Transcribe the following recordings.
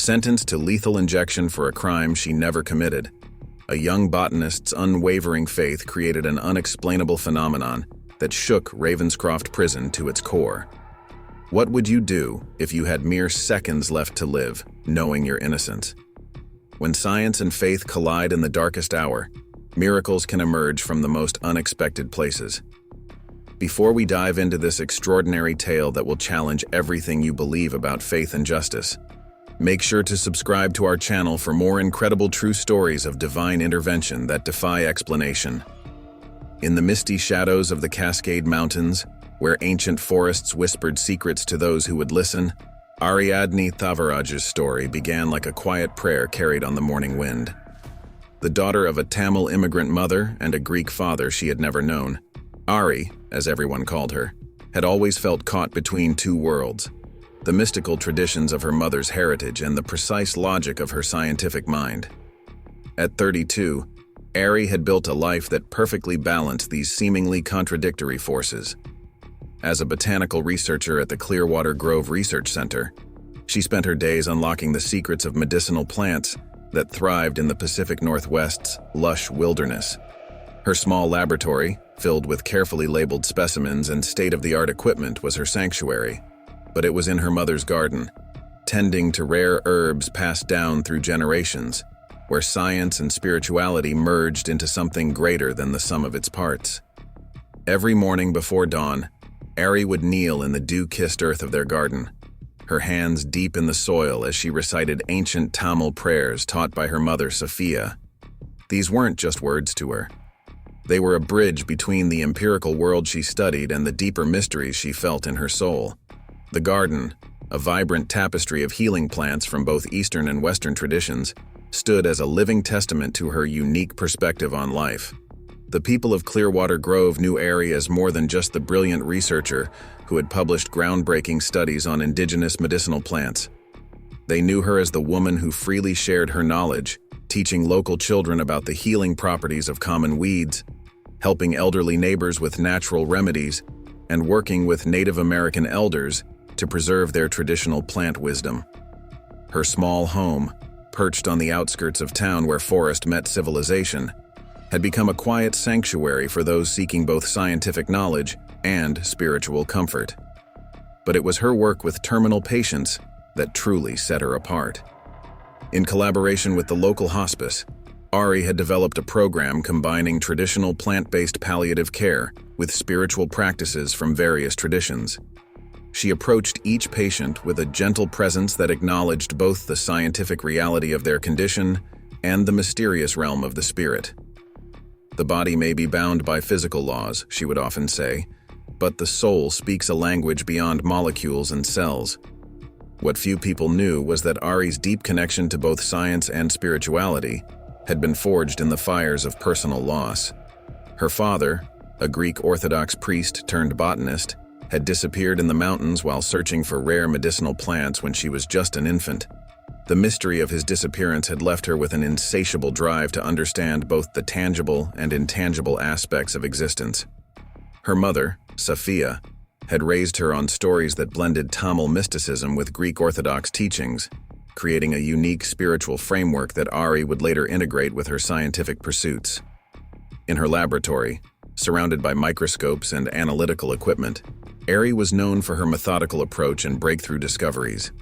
sentenced to lethal injection for a crime she never committed. A young botanist's unwavering faith created an unexplainable phenomenon that shook Ravenscroft Prison to its core. What would you do if you had mere seconds left to live, knowing your innocence? When science and faith collide in the darkest hour, miracles can emerge from the most unexpected places. Before we dive into this extraordinary tale that will challenge everything you believe about faith and justice, make sure to subscribe to our channel for more incredible true stories of divine intervention that defy explanation. In the misty shadows of the Cascade Mountains, where ancient forests whispered secrets to those who would listen, Ariadne Thavaraj's story began like a quiet prayer carried on the morning wind. The daughter of a Tamil immigrant mother and a Greek father she had never known, Ari, as everyone called her, had always felt caught between two worlds: the mystical traditions of her mother's heritage and the precise logic of her scientific mind. At 32, Ari had built a life that perfectly balanced these seemingly contradictory forces. As a botanical researcher at the Clearwater Grove Research Center, she spent her days unlocking the secrets of medicinal plants that thrived in the Pacific Northwest's lush wilderness. Her small laboratory, filled with carefully labeled specimens and state-of-the-art equipment, was her sanctuary. But it was in her mother's garden, tending to rare herbs passed down through generations, where science and spirituality merged into something greater than the sum of its parts. Every morning before dawn, Ari would kneel in the dew-kissed earth of their garden, her hands deep in the soil as she recited ancient Tamil prayers taught by her mother Safiya. These weren't just words to her. They were a bridge between the empirical world she studied and the deeper mysteries she felt in her soul. The garden, a vibrant tapestry of healing plants from both Eastern and Western traditions, stood as a living testament to her unique perspective on life. The people of Clearwater Grove knew Ari as more than just the brilliant researcher who had published groundbreaking studies on indigenous medicinal plants. They knew her as the woman who freely shared her knowledge, teaching local children about the healing properties of common weeds, helping elderly neighbors with natural remedies, and working with Native American elders to preserve their traditional plant wisdom. Her small home, perched on the outskirts of town where forest met civilization, had become a quiet sanctuary for those seeking both scientific knowledge and spiritual comfort. But it was her work with terminal patients that truly set her apart. In collaboration with the local hospice, Ari had developed a program combining traditional plant-based palliative care with spiritual practices from various traditions. She approached each patient with a gentle presence that acknowledged both the scientific reality of their condition and the mysterious realm of the spirit. The body may be bound by physical laws, she would often say, but the soul speaks a language beyond molecules and cells. What few people knew was that Ari's deep connection to both science and spirituality had been forged in the fires of personal loss. Her father, a Greek Orthodox priest turned botanist, had disappeared in the mountains while searching for rare medicinal plants when she was just an infant. The mystery of his disappearance had left her with an insatiable drive to understand both the tangible and intangible aspects of existence. Her mother, Safiya, had raised her on stories that blended Tamil mysticism with Greek Orthodox teachings, creating a unique spiritual framework that Ari would later integrate with her scientific pursuits. In her laboratory, surrounded by microscopes and analytical equipment, Ari was known for her methodical approach and breakthrough discoveries.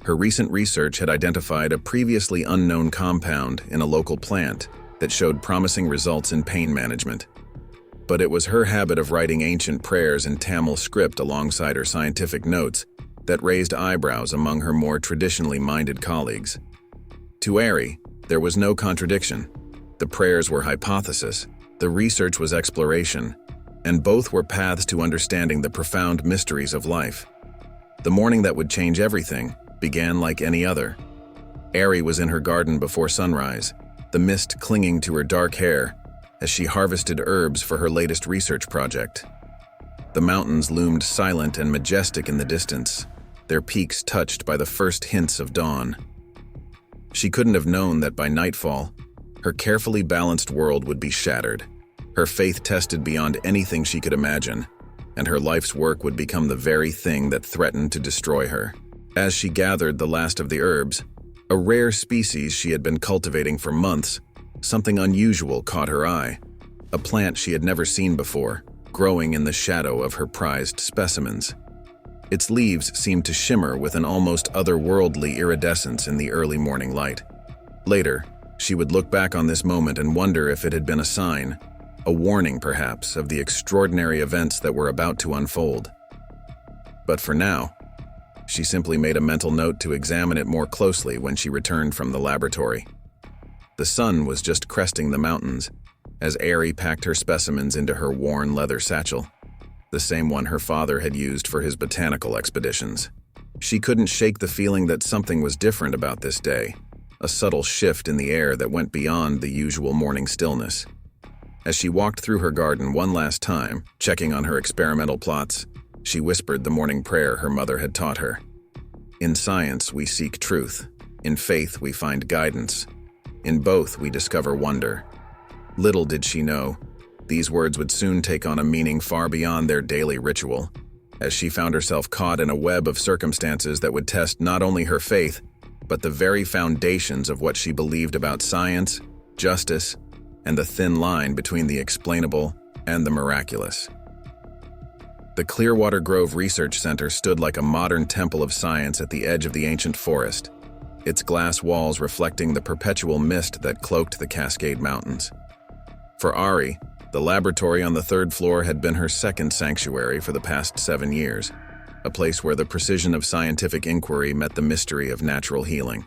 Her recent research had identified a previously unknown compound in a local plant that showed promising results in pain management. But it was her habit of writing ancient prayers in Tamil script alongside her scientific notes that raised eyebrows among her more traditionally minded colleagues. To Ari, there was no contradiction. The prayers were hypothesis, the research was exploration, and both were paths to understanding the profound mysteries of life. The morning that would change everything began like any other. Ari was in her garden before sunrise, the mist clinging to her dark hair as she harvested herbs for her latest research project. The mountains loomed silent and majestic in the distance, their peaks touched by the first hints of dawn. She couldn't have known that by nightfall, her carefully balanced world would be shattered, her faith tested beyond anything she could imagine, and her life's work would become the very thing that threatened to destroy her. As she gathered the last of the herbs, A rare species she had been cultivating for months, something unusual caught her eye. A plant she had never seen before, growing in the shadow of her prized specimens. Its leaves seemed to shimmer with an almost otherworldly iridescence in the early morning light. Later, she would look back on this moment and wonder if it had been a sign, a warning perhaps, of the extraordinary events that were about to unfold. But for now, she simply made a mental note to examine it more closely when she returned from the laboratory. The sun was just cresting the mountains as Ari packed her specimens into her worn leather satchel, the same one her father had used for his botanical expeditions. She couldn't shake the feeling that something was different about this day, a subtle shift in the air that went beyond the usual morning stillness. As she walked through her garden one last time, checking on her experimental plots, she whispered the morning prayer her mother had taught her. In science, we seek truth. In faith, we find guidance. In both, we discover wonder. Little did she know, these words would soon take on a meaning far beyond their daily ritual, as she found herself caught in a web of circumstances that would test not only her faith, but the very foundations of what she believed about science, justice, and the thin line between the explainable and the miraculous. The Clearwater Grove Research Center stood like a modern temple of science at the edge of the ancient forest, its glass walls reflecting the perpetual mist that cloaked the Cascade Mountains. For Ari, the laboratory on the third floor had been her second sanctuary for the past 7 years, a place where the precision of scientific inquiry met the mystery of natural healing.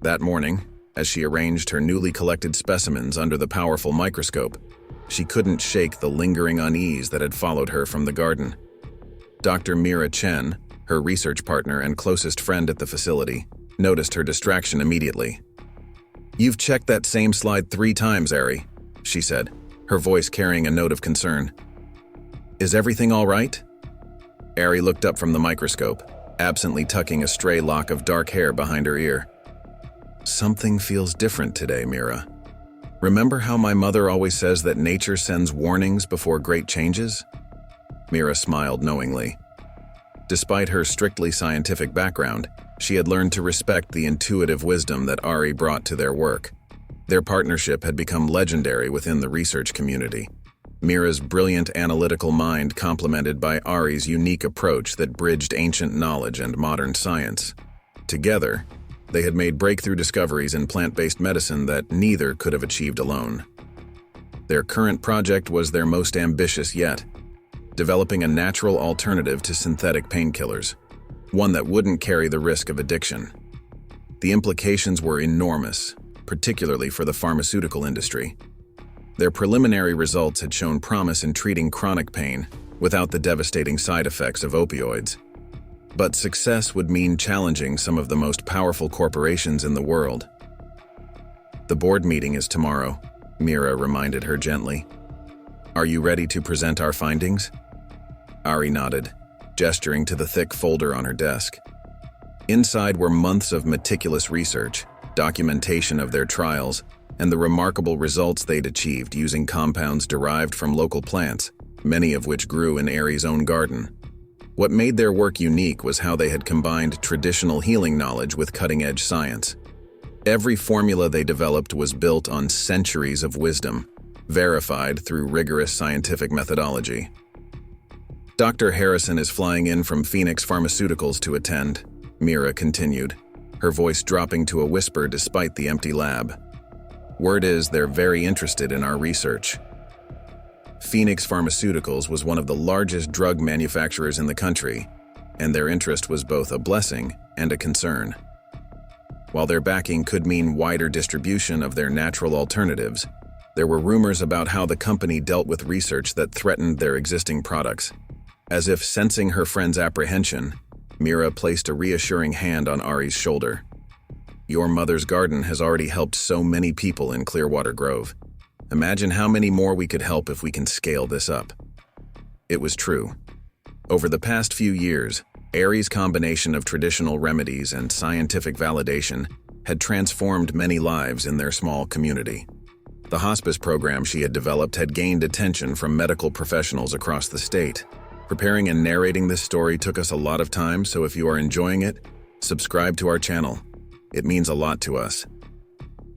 That morning, as she arranged her newly collected specimens under the powerful microscope, she couldn't shake the lingering unease that had followed her from the garden. Dr. Mira Chen, her research partner and closest friend at the facility, noticed her distraction immediately. "You've checked that same slide 3 times, Ari," she said, her voice carrying a note of concern. "Is everything all right?" Ari looked up from the microscope, absently tucking a stray lock of dark hair behind her ear. "Something feels different today, Mira. Remember how my mother always says that nature sends warnings before great changes?" Mira smiled knowingly. Despite her strictly scientific background, she had learned to respect the intuitive wisdom that Ari brought to their work. Their partnership had become legendary within the research community. Mira's brilliant analytical mind complemented by Ari's unique approach that bridged ancient knowledge and modern science. Together, they had made breakthrough discoveries in plant-based medicine that neither could have achieved alone. Their current project was their most ambitious yet, developing a natural alternative to synthetic painkillers, one that wouldn't carry the risk of addiction. The implications were enormous, particularly for the pharmaceutical industry. Their preliminary results had shown promise in treating chronic pain without the devastating side effects of opioids. But success would mean challenging some of the most powerful corporations in the world. "The board meeting is tomorrow," Mira reminded her gently. "Are you ready to present our findings?" Ari nodded, gesturing to the thick folder on her desk. Inside were months of meticulous research, documentation of their trials, and the remarkable results they'd achieved using compounds derived from local plants, many of which grew in Ari's own garden. What made their work unique was how they had combined traditional healing knowledge with cutting-edge science. Every formula they developed was built on centuries of wisdom, verified through rigorous scientific methodology. "Dr. Harrison is flying in from Phoenix Pharmaceuticals to attend," Mira continued, her voice dropping to a whisper despite the empty lab. "Word is they're very interested in our research." Phoenix Pharmaceuticals was one of the largest drug manufacturers in the country, and their interest was both a blessing and a concern. While their backing could mean wider distribution of their natural alternatives, there were rumors about how the company dealt with research that threatened their existing products. As if sensing her friend's apprehension, Mira placed a reassuring hand on Ari's shoulder. "Your mother's garden has already helped so many people in Clearwater Grove. Imagine how many more we could help if we can scale this up." It was true. Over the past few years, Ari's combination of traditional remedies and scientific validation had transformed many lives in their small community. The hospice program she had developed had gained attention from medical professionals across the state. Preparing and narrating this story took us a lot of time, so if you are enjoying it, subscribe to our channel. It means a lot to us.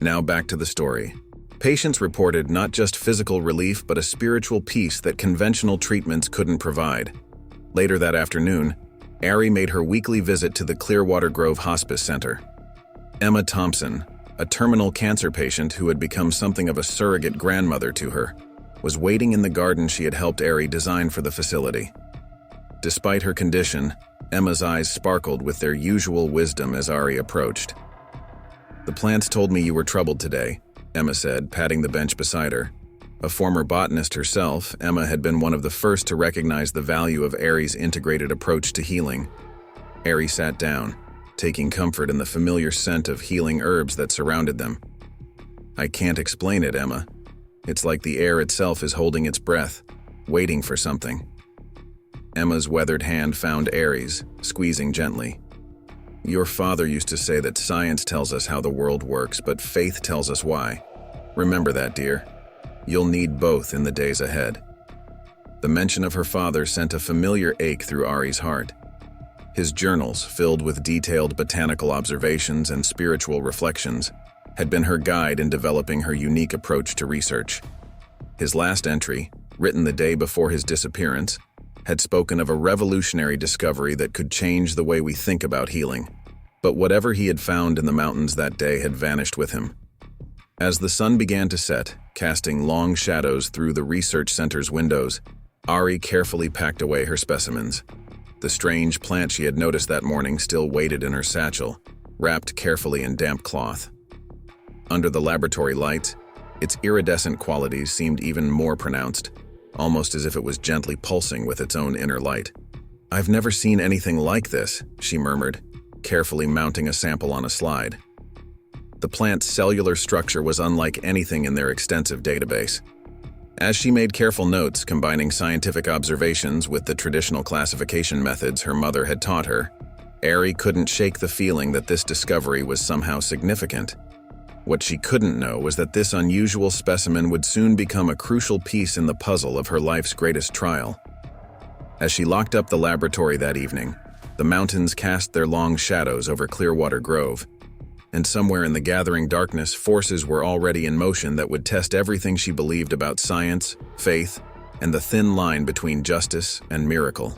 Now back to the story. Patients reported not just physical relief but a spiritual peace that conventional treatments couldn't provide. Later that afternoon, Ari made her weekly visit to the Clearwater Grove Hospice Center. Emma Thompson, a terminal cancer patient who had become something of a surrogate grandmother to her, was waiting in the garden she had helped Ari design for the facility. Despite her condition, Emma's eyes sparkled with their usual wisdom as Ari approached. "The plants told me you were troubled today," Emma said, patting the bench beside her. A former botanist herself, Emma had been one of the first to recognize the value of Ari's integrated approach to healing. Ari sat down, taking comfort in the familiar scent of healing herbs that surrounded them. "I can't explain it, Emma. It's like the air itself is holding its breath, waiting for something." Emma's weathered hand found Ari's, squeezing gently. "Your father used to say that science tells us how the world works, but faith tells us why. Remember that, dear. You'll need both in the days ahead." The mention of her father sent a familiar ache through Ari's heart. His journals, filled with detailed botanical observations and spiritual reflections, had been her guide in developing her unique approach to research. His last entry, written the day before his disappearance, had spoken of a revolutionary discovery that could change the way we think about healing. But whatever he had found in the mountains that day had vanished with him. As the sun began to set, casting long shadows through the research center's windows, Ari carefully packed away her specimens. The strange plant she had noticed that morning still waited in her satchel, wrapped carefully in damp cloth. Under the laboratory lights, its iridescent qualities seemed even more pronounced, almost as if it was gently pulsing with its own inner light. "I've never seen anything like this," she murmured, carefully mounting a sample on a slide. The plant's cellular structure was unlike anything in their extensive database. As she made careful notes, combining scientific observations with the traditional classification methods her mother had taught her, Ari couldn't shake the feeling that this discovery was somehow significant. What she couldn't know was that this unusual specimen would soon become a crucial piece in the puzzle of her life's greatest trial. As she locked up the laboratory that evening, the mountains cast their long shadows over Clearwater Grove, and somewhere in the gathering darkness, forces were already in motion that would test everything she believed about science, faith, and the thin line between justice and miracle.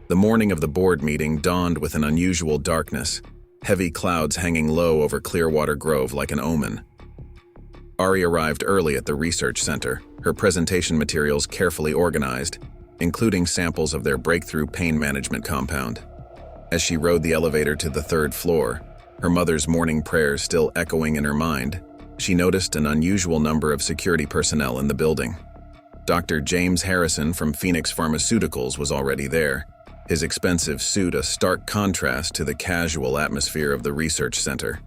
The morning of the board meeting dawned with an unusual darkness, heavy clouds hanging low over Clearwater Grove like an omen. Ari arrived early at the research center, her presentation materials carefully organized, including samples of their breakthrough pain management compound. As she rode the elevator to the third floor, her mother's morning prayers still echoing in her mind, she noticed an unusual number of security personnel in the building. Dr. James Harrison from Phoenix Pharmaceuticals was already there, his expensive suit a stark contrast to the casual atmosphere of the research center.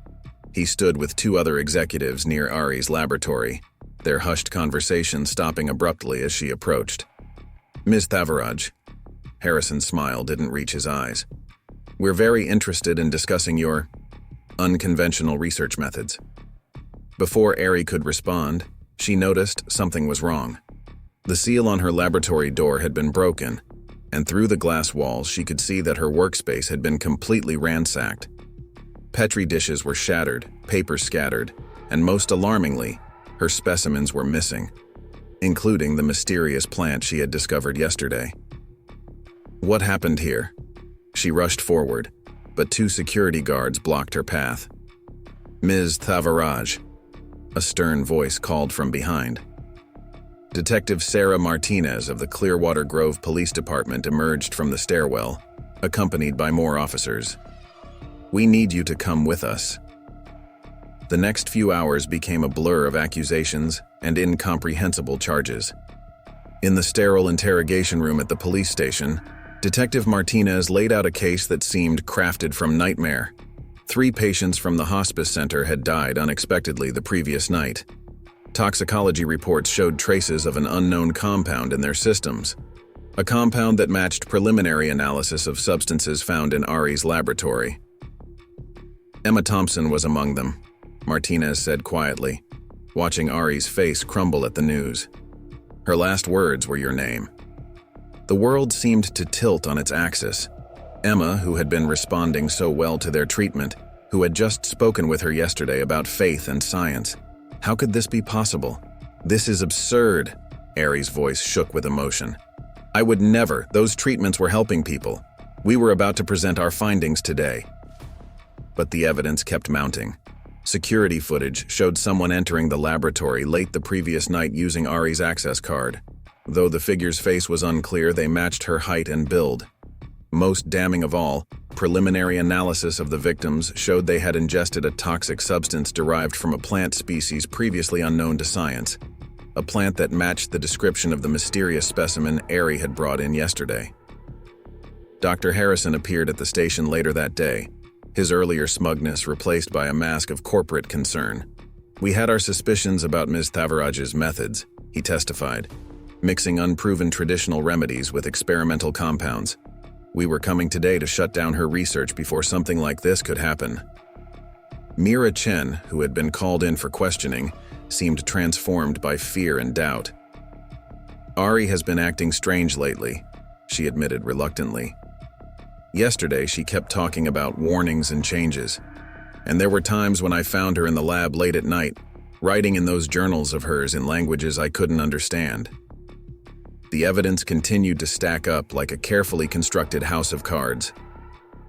He stood with two other executives near Ari's laboratory, their hushed conversation stopping abruptly as she approached. "Ms. Thavaraj." Harrison's smile didn't reach his eyes. "We're very interested in discussing your unconventional research methods." Before Ari could respond, she noticed something was wrong. The seal on her laboratory door had been broken, and through the glass walls she could see that her workspace had been completely ransacked. Petri dishes were shattered, paper scattered, and most alarmingly, her specimens were missing, including the mysterious plant she had discovered yesterday. What happened here? She rushed forward, but two security guards blocked her path. "Ms. Thavaraj," a stern voice called from behind. Detective Sarah Martinez of the Clearwater Grove Police Department emerged from the stairwell, accompanied by more officers. "We need you to come with us." The next few hours became a blur of accusations and incomprehensible charges. In the sterile interrogation room at the police station, Detective Martinez laid out a case that seemed crafted from nightmare. 3 patients from the hospice center had died unexpectedly the previous night. Toxicology reports showed traces of an unknown compound in their systems, a compound that matched preliminary analysis of substances found in Ari's laboratory. Emma Thompson was among them, Martinez said quietly, watching Ari's face crumble at the news. Her last words were your name. The world seemed to tilt on its axis. Emma, who had been responding so well to their treatment, who had just spoken with her yesterday about faith and science. How could this be possible? This is absurd. Ari's voice shook with emotion. I would never. Those treatments were helping people. We were about to present our findings today. But the evidence kept mounting. Security footage showed someone entering the laboratory late the previous night using Ari's access card. Though the figure's face was unclear, they matched her height and build. Most damning of all, preliminary analysis of the victims showed they had ingested a toxic substance derived from a plant species previously unknown to science. A plant that matched the description of the mysterious specimen Ari had brought in yesterday. Dr. Harrison appeared at the station later that day, his earlier smugness replaced by a mask of corporate concern. We had our suspicions about Ms. Thavaraj's methods, he testified, mixing unproven traditional remedies with experimental compounds. We were coming today to shut down her research before something like this could happen. Mira Chen, who had been called in for questioning, seemed transformed by fear and doubt. Ari has been acting strange lately, she admitted reluctantly. Yesterday, she kept talking about warnings and changes, and there were times when I found her in the lab late at night, writing in those journals of hers in languages I couldn't understand. The evidence continued to stack up like a carefully constructed house of cards.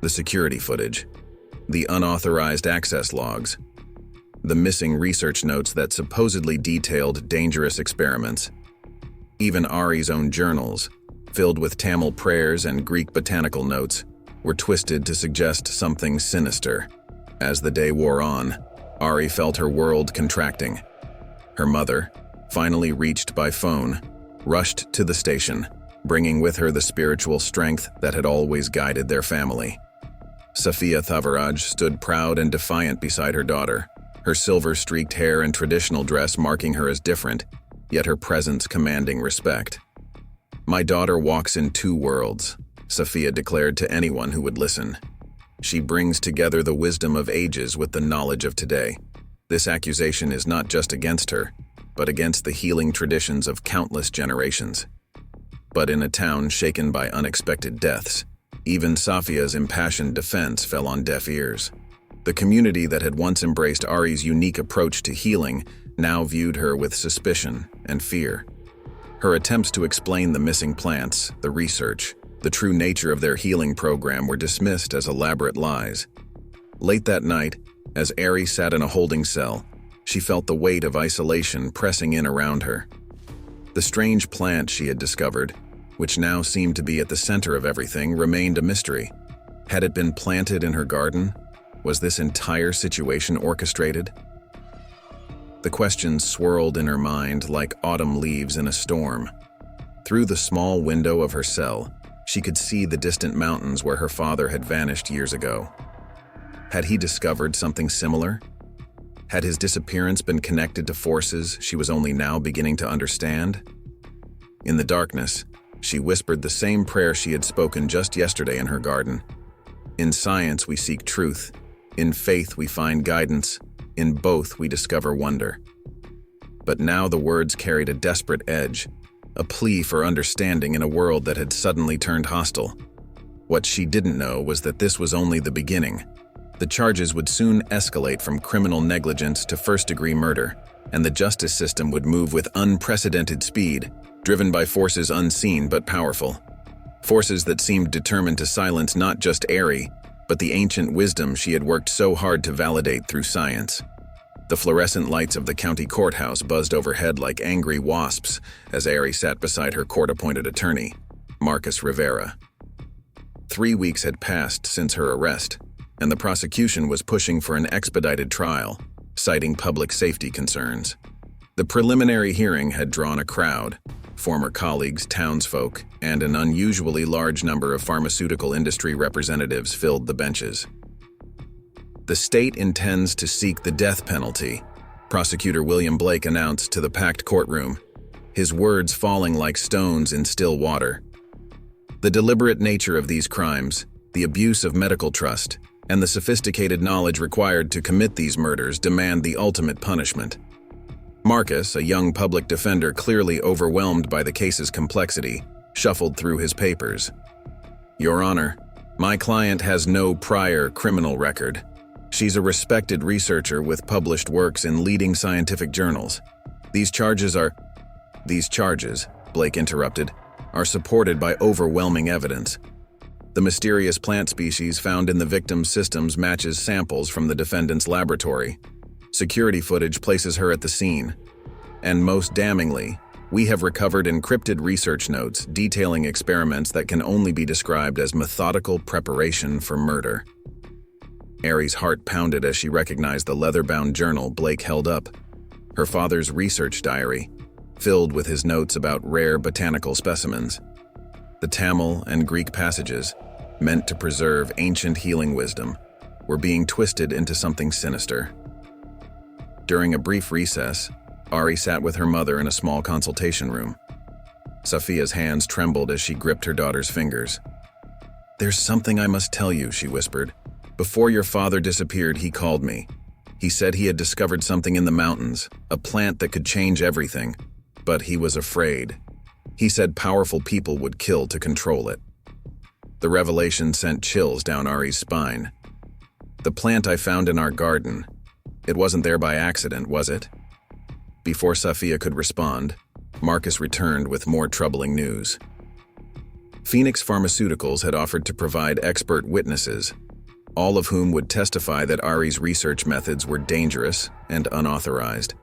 The security footage, the unauthorized access logs, the missing research notes that supposedly detailed dangerous experiments. Even Ari's own journals, filled with Tamil prayers and Greek botanical notes, were twisted to suggest something sinister. As the day wore on, Ari felt her world contracting. Her mother, finally reached by phone, rushed to the station, bringing with her the spiritual strength that had always guided their family. Safiya Thavaraj stood proud and defiant beside her daughter, her silver-streaked hair and traditional dress marking her as different, yet her presence commanding respect. My daughter walks in two worlds, Safiya declared to anyone who would listen. She brings together the wisdom of ages with the knowledge of today. This accusation is not just against her, but against the healing traditions of countless generations. But in a town shaken by unexpected deaths, even Safiya's impassioned defense fell on deaf ears. The community that had once embraced Ari's unique approach to healing now viewed her with suspicion and fear. Her attempts to explain the missing plants, the research, the true nature of their healing program were dismissed as elaborate lies. Late that night, as Ari sat in a holding cell, she felt the weight of isolation pressing in around her. The strange plant she had discovered, which now seemed to be at the center of everything, remained a mystery. Had it been planted in her garden? Was this entire situation orchestrated? The questions swirled in her mind like autumn leaves in a storm. Through the small window of her cell, she could see the distant mountains where her father had vanished years ago. Had he discovered something similar? Had his disappearance been connected to forces she was only now beginning to understand? In the darkness, she whispered the same prayer she had spoken just yesterday in her garden. In science we seek truth. In faith we find guidance. In both we discover wonder. But now the words carried a desperate edge, a plea for understanding in a world that had suddenly turned hostile. What she didn't know was that this was only the beginning. The charges would soon escalate from criminal negligence to first-degree murder, and the justice system would move with unprecedented speed, driven by forces unseen but powerful. Forces that seemed determined to silence not just Ari, but the ancient wisdom she had worked so hard to validate through science. The fluorescent lights of the county courthouse buzzed overhead like angry wasps as Ari sat beside her court-appointed attorney, Marcus Rivera. 3 weeks had passed since her arrest, and the prosecution was pushing for an expedited trial, citing public safety concerns. The preliminary hearing had drawn a crowd. Former colleagues, townsfolk, and an unusually large number of pharmaceutical industry representatives filled the benches. The state intends to seek the death penalty, Prosecutor William Blake announced to the packed courtroom, his words falling like stones in still water. The deliberate nature of these crimes, the abuse of medical trust, and the sophisticated knowledge required to commit these murders demand the ultimate punishment. Marcus, a young public defender clearly overwhelmed by the case's complexity, shuffled through his papers. Your Honor, my client has no prior criminal record. She's a respected researcher with published works in leading scientific journals. These charges, Blake interrupted, are supported by overwhelming evidence. The mysterious plant species found in the victim's systems matches samples from the defendant's laboratory. Security footage places her at the scene. And most damningly, we have recovered encrypted research notes detailing experiments that can only be described as methodical preparation for murder. Ari's heart pounded as she recognized the leather-bound journal Blake held up, her father's research diary, filled with his notes about rare botanical specimens. The Tamil and Greek passages, meant to preserve ancient healing wisdom, were being twisted into something sinister. During a brief recess, Ari sat with her mother in a small consultation room. Safiya's hands trembled as she gripped her daughter's fingers. "There's something I must tell you," she whispered. "Before your father disappeared, he called me. He said he had discovered something in the mountains, a plant that could change everything, but he was afraid. He said powerful people would kill to control it." The revelation sent chills down Ari's spine. "The plant I found in our garden. It wasn't there by accident, was it?" Before Safiya could respond, Marcus returned with more troubling news. Phoenix Pharmaceuticals had offered to provide expert witnesses, all of whom would testify that Ari's research methods were dangerous and unauthorized.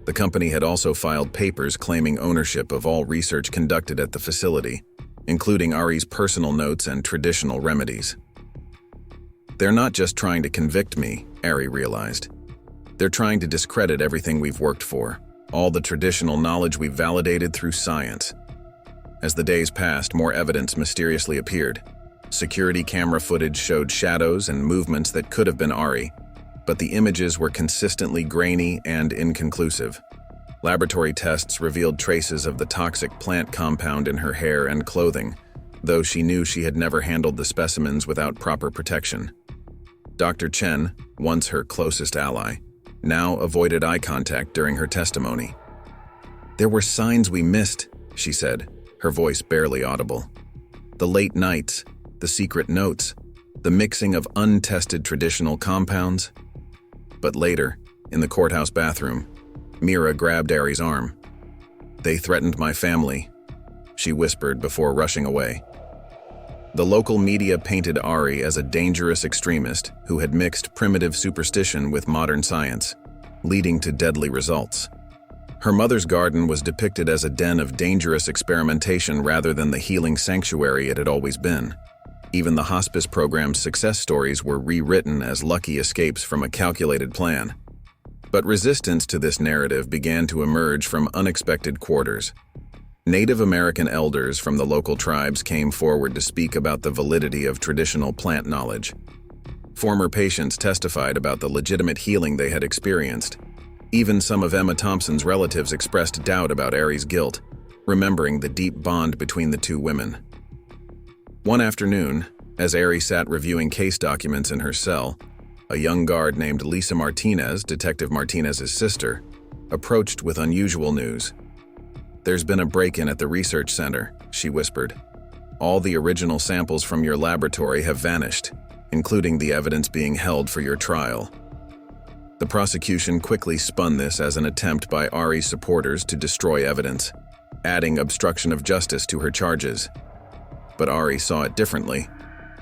The company had also filed papers claiming ownership of all research conducted at the facility, including Ari's personal notes and traditional remedies. "They're not just trying to convict me," Ari realized. "They're trying to discredit everything we've worked for, all the traditional knowledge we've validated through science." As the days passed, more evidence mysteriously appeared. Security camera footage showed shadows and movements that could have been Ari, but the images were consistently grainy and inconclusive. Laboratory tests revealed traces of the toxic plant compound in her hair and clothing, though she knew she had never handled the specimens without proper protection. Dr. Chen, once her closest ally, now avoided eye contact during her testimony. "There were signs we missed," she said, her voice barely audible. "The late nights, the secret notes, the mixing of untested traditional compounds." But later, in the courthouse bathroom, Mira grabbed Ari's arm. "They threatened my family," she whispered before rushing away. The local media painted Ari as a dangerous extremist who had mixed primitive superstition with modern science, leading to deadly results. Her mother's garden was depicted as a den of dangerous experimentation rather than the healing sanctuary it had always been. Even the hospice program's success stories were rewritten as lucky escapes from a calculated plan. But resistance to this narrative began to emerge from unexpected quarters. Native American elders from the local tribes came forward to speak about the validity of traditional plant knowledge. Former patients testified about the legitimate healing they had experienced. Even some of Emma Thompson's relatives expressed doubt about Ari's guilt, remembering the deep bond between the two women. One afternoon, as Ari sat reviewing case documents in her cell, a young guard named Lisa Martinez, Detective Martinez's sister, approached with unusual news. "There's been a break-in at the research center," she whispered. "All the original samples from your laboratory have vanished, including the evidence being held for your trial." The prosecution quickly spun this as an attempt by Ari's supporters to destroy evidence, adding obstruction of justice to her charges. But Ari saw it differently.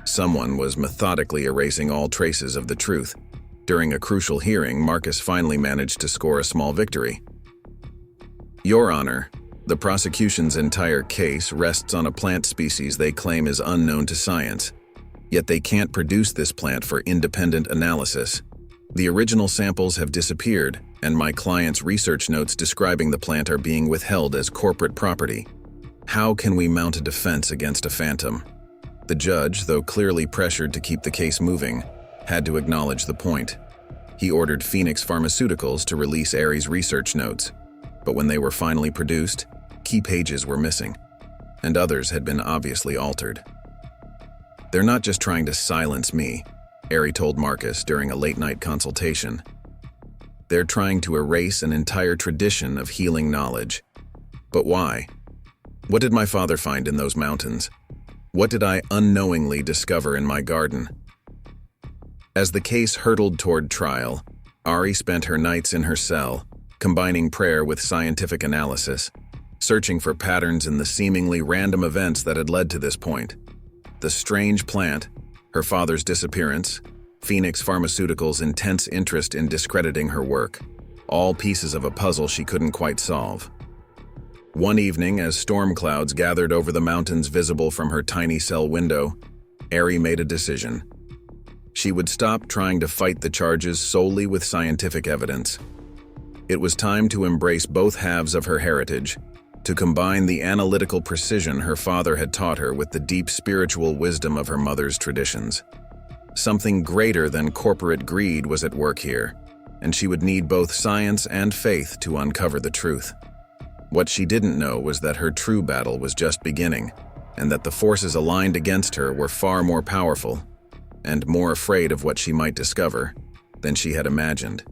Someone was methodically erasing all traces of the truth. During a crucial hearing, Marcus finally managed to score a small victory. "Your Honor, the prosecution's entire case rests on a plant species they claim is unknown to science. Yet they can't produce this plant for independent analysis. The original samples have disappeared, and my client's research notes describing the plant are being withheld as corporate property. How can we mount a defense against a phantom?" The judge, though clearly pressured to keep the case moving, had to acknowledge the point. He ordered Phoenix Pharmaceuticals to release Ari's research notes, but when they were finally produced, key pages were missing, and others had been obviously altered. "They're not just trying to silence me," Ari told Marcus during a late-night consultation. "They're trying to erase an entire tradition of healing knowledge. But why? What did my father find in those mountains? What did I unknowingly discover in my garden?" As the case hurtled toward trial, Ari spent her nights in her cell, combining prayer with scientific analysis, searching for patterns in the seemingly random events that had led to this point. The strange plant, her father's disappearance, Phoenix Pharmaceuticals' intense interest in discrediting her work, all pieces of a puzzle she couldn't quite solve. One evening, as storm clouds gathered over the mountains visible from her tiny cell window, Ari made a decision. She would stop trying to fight the charges solely with scientific evidence. It was time to embrace both halves of her heritage, to combine the analytical precision her father had taught her with the deep spiritual wisdom of her mother's traditions. Something greater than corporate greed was at work here, and she would need both science and faith to uncover the truth. What she didn't know was that her true battle was just beginning, and that the forces aligned against her were far more powerful and more afraid of what she might discover than she had imagined.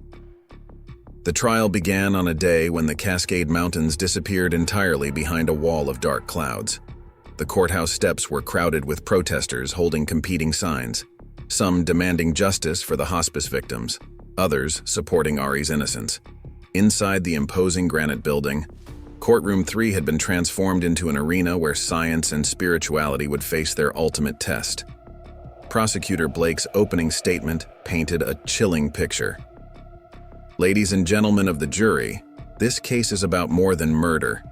The trial began on a day when the Cascade Mountains disappeared entirely behind a wall of dark clouds. The courthouse steps were crowded with protesters holding competing signs, some demanding justice for the hospice victims, others supporting Ari's innocence. Inside the imposing granite building, Courtroom 3 had been transformed into an arena where science and spirituality would face their ultimate test. Prosecutor Blake's opening statement painted a chilling picture. Ladies and gentlemen of the jury, this case is about more than murder.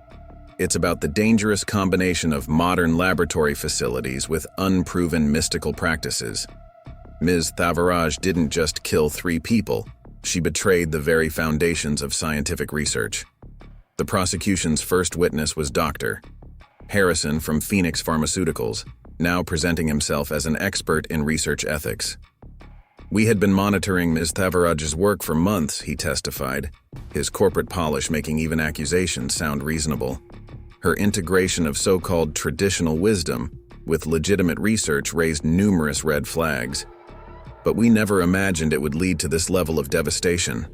It's about the dangerous combination of modern laboratory facilities with unproven mystical practices. Ms. Thavaraj didn't just kill 3 people, she betrayed the very foundations of scientific research. The prosecution's first witness was Dr. Harrison from Phoenix Pharmaceuticals, now presenting himself as an expert in research ethics. We had been monitoring Ms. Thavaraj's work for months, he testified, his corporate polish making even accusations sound reasonable. Her integration of so-called traditional wisdom with legitimate research raised numerous red flags. But we never imagined it would lead to this level of devastation.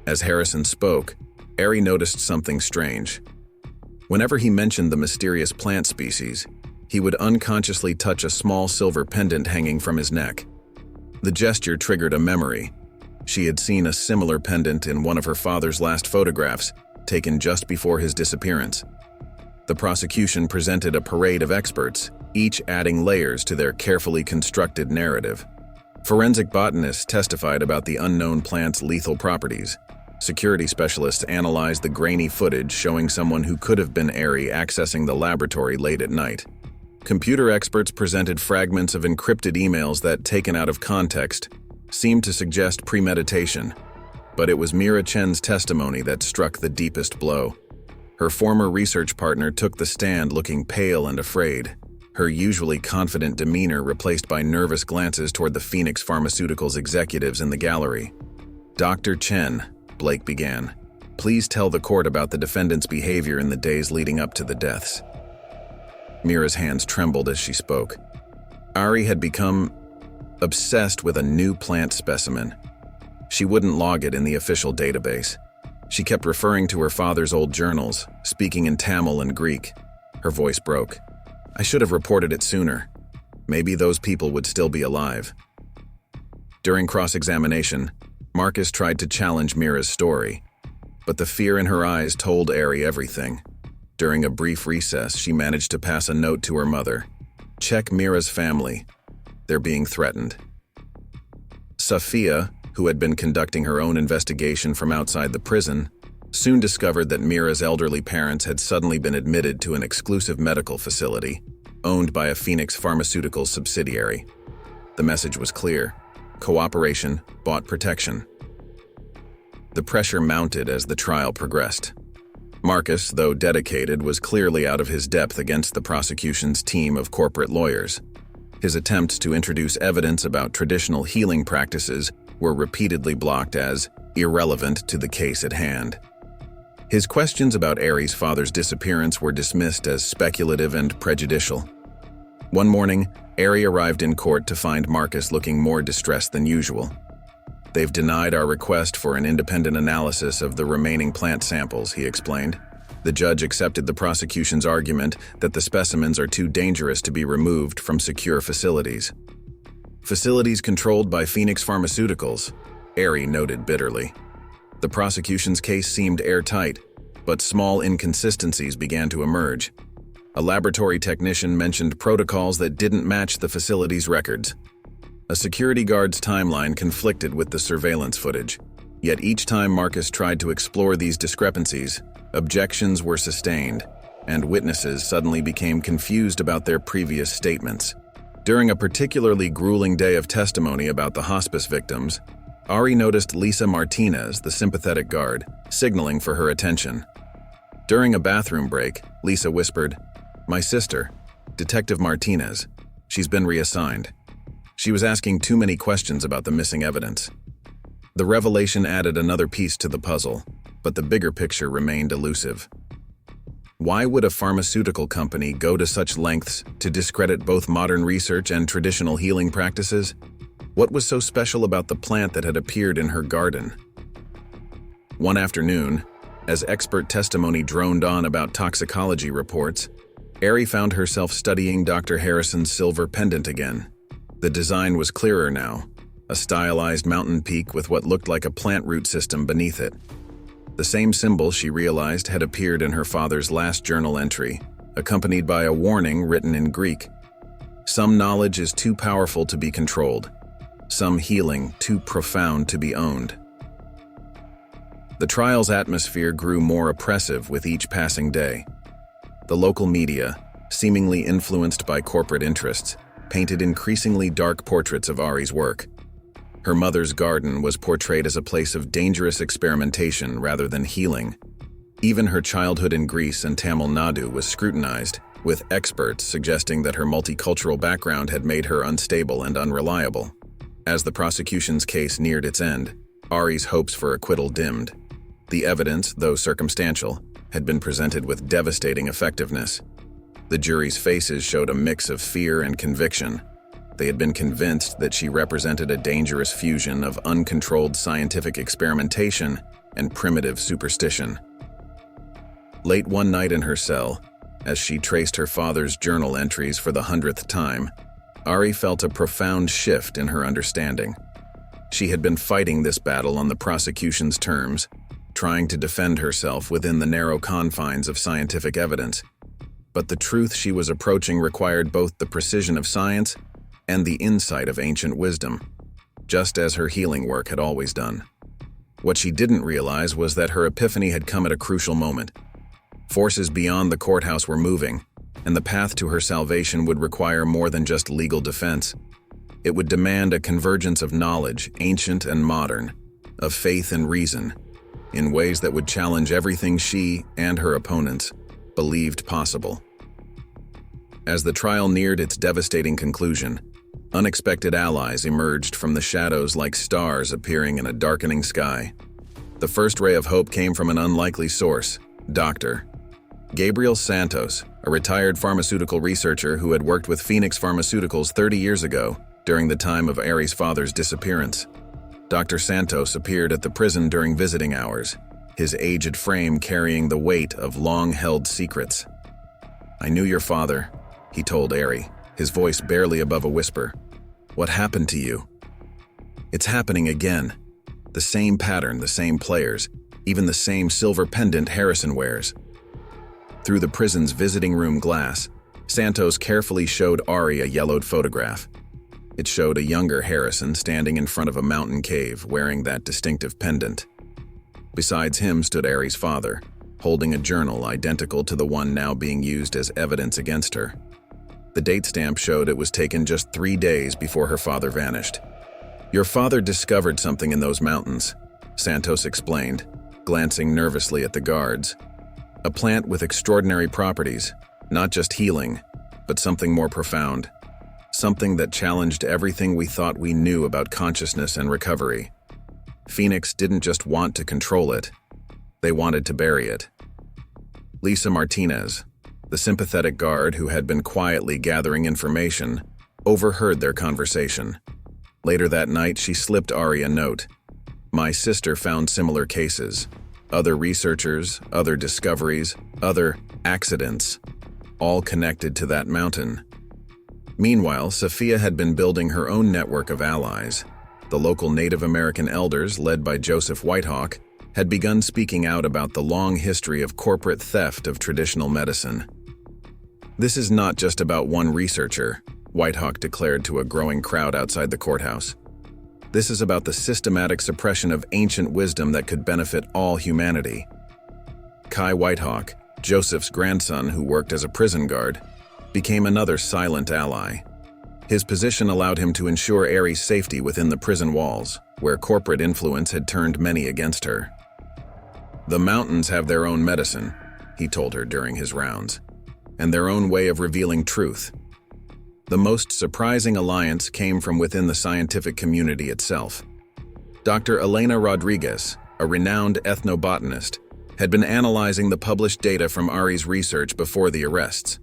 As Harrison spoke, Ari noticed something strange. Whenever he mentioned the mysterious plant species, he would unconsciously touch a small silver pendant hanging from his neck. The gesture triggered a memory. She had seen a similar pendant in one of her father's last photographs, taken just before his disappearance. The prosecution presented a parade of experts, each adding layers to their carefully constructed narrative. Forensic botanists testified about the unknown plant's lethal properties. Security specialists analyzed the grainy footage showing someone who could have been Ari accessing the laboratory late at night. Computer experts presented fragments of encrypted emails that, taken out of context, seemed to suggest premeditation. But it was Mira Chen's testimony that struck the deepest blow. Her former research partner took the stand looking pale and afraid, her usually confident demeanor replaced by nervous glances toward the Phoenix Pharmaceuticals executives in the gallery. "Dr. Chen," Blake began, "please tell the court about the defendant's behavior in the days leading up to the deaths." Mira's hands trembled as she spoke. Ari had become obsessed with a new plant specimen. She wouldn't log it in the official database. She kept referring to her father's old journals, speaking in Tamil and Greek. Her voice broke. "I should have reported it sooner. Maybe those people would still be alive." During cross-examination, Marcus tried to challenge Mira's story, but the fear in her eyes told Ari everything. During a brief recess, she managed to pass a note to her mother. "Check Mira's family. They're being threatened." Safiya, who had been conducting her own investigation from outside the prison, soon discovered that Mira's elderly parents had suddenly been admitted to an exclusive medical facility, owned by a Phoenix Pharmaceuticals subsidiary. The message was clear: cooperation bought protection. The pressure mounted as the trial progressed. Marcus, though dedicated, was clearly out of his depth against the prosecution's team of corporate lawyers. His attempts to introduce evidence about traditional healing practices were repeatedly blocked as irrelevant to the case at hand. His questions about Ari's father's disappearance were dismissed as speculative and prejudicial. One morning, Ari arrived in court to find Marcus looking more distressed than usual. "They've denied our request for an independent analysis of the remaining plant samples," he explained. The judge accepted the prosecution's argument that the specimens are too dangerous to be removed from secure facilities. Facilities controlled by Phoenix Pharmaceuticals, Ari noted bitterly. The prosecution's case seemed airtight, but small inconsistencies began to emerge. A laboratory technician mentioned protocols that didn't match the facility's records. A security guard's timeline conflicted with the surveillance footage. Yet each time Marcus tried to explore these discrepancies, objections were sustained, and witnesses suddenly became confused about their previous statements. During a particularly grueling day of testimony about the hospice victims, Ari noticed Lisa Martinez, the sympathetic guard, signaling for her attention. During a bathroom break, Lisa whispered, "My sister, Detective Martinez. She's been reassigned." She was asking too many questions about the missing evidence. The revelation added another piece to the puzzle, but the bigger picture remained elusive. Why would a pharmaceutical company go to such lengths to discredit both modern research and traditional healing practices? What was so special about the plant that had appeared in her garden? One afternoon, as expert testimony droned on about toxicology reports, Ari found herself studying Dr. Harrison's silver pendant again. The design was clearer now, a stylized mountain peak with what looked like a plant root system beneath it. The same symbol, she realized, had appeared in her father's last journal entry, accompanied by a warning written in Greek. Some knowledge is too powerful to be controlled. Some healing too profound to be owned. The trial's atmosphere grew more oppressive with each passing day. The local media, seemingly influenced by corporate interests, painted increasingly dark portraits of Ari's work. Her mother's garden was portrayed as a place of dangerous experimentation rather than healing. Even her childhood in Greece and Tamil Nadu was scrutinized, with experts suggesting that her multicultural background had made her unstable and unreliable. As the prosecution's case neared its end, Ari's hopes for acquittal dimmed. The evidence, though circumstantial, had been presented with devastating effectiveness. The jury's faces showed a mix of fear and conviction. They had been convinced that she represented a dangerous fusion of uncontrolled scientific experimentation and primitive superstition. Late one night in her cell, as she traced her father's journal entries for the 100th time, Ari felt a profound shift in her understanding. She had been fighting this battle on the prosecution's terms, trying to defend herself within the narrow confines of scientific evidence. But the truth she was approaching required both the precision of science and the insight of ancient wisdom, just as her healing work had always done. What she didn't realize was that her epiphany had come at a crucial moment. Forces beyond the courthouse were moving, and the path to her salvation would require more than just legal defense. It would demand a convergence of knowledge, ancient and modern, of faith and reason, in ways that would challenge everything she and her opponents believed possible. As the trial neared its devastating conclusion, unexpected allies emerged from the shadows like stars appearing in a darkening sky. The first ray of hope came from an unlikely source, Dr. Gabriel Santos, a retired pharmaceutical researcher who had worked with Phoenix Pharmaceuticals 30 years ago during the time of Ari's father's disappearance. Dr. Santos appeared at the prison during visiting hours, his aged frame carrying the weight of long-held secrets. "I knew your father," he told Ari, his voice barely above a whisper. "What happened to you?" "It's happening again. The same pattern, the same players, even the same silver pendant Harrison wears." Through the prison's visiting room glass, Santos carefully showed Ari a yellowed photograph. It showed a younger Harrison standing in front of a mountain cave wearing that distinctive pendant. Besides him stood Ari's father, holding a journal identical to the one now being used as evidence against her. The date stamp showed it was taken just 3 days before her father vanished. "Your father discovered something in those mountains," Santos explained, glancing nervously at the guards. "A plant with extraordinary properties, not just healing, but something more profound. Something that challenged everything we thought we knew about consciousness and recovery. Phoenix didn't just want to control it, they wanted to bury it." Lisa Martinez, the sympathetic guard who had been quietly gathering information, overheard their conversation. Later that night, she slipped Ari a note. "My sister found similar cases. Other researchers, other discoveries, other accidents, all connected to that mountain. Meanwhile, Safiya had been building her own network of allies. The local Native American elders, led by Joseph Whitehawk, had begun speaking out about the long history of corporate theft of traditional medicine. "This is not just about one researcher," Whitehawk declared to a growing crowd outside the courthouse. "This is about the systematic suppression of ancient wisdom that could benefit all humanity." Kai Whitehawk, Joseph's grandson who worked as a prison guard, became another silent ally. His position allowed him to ensure Ari's safety within the prison walls, where corporate influence had turned many against her. "The mountains have their own medicine," he told her during his rounds, "and their own way of revealing truth." The most surprising alliance came from within the scientific community itself. Dr. Elena Rodriguez, a renowned ethnobotanist, had been analyzing the published data from Ari's research before the arrests.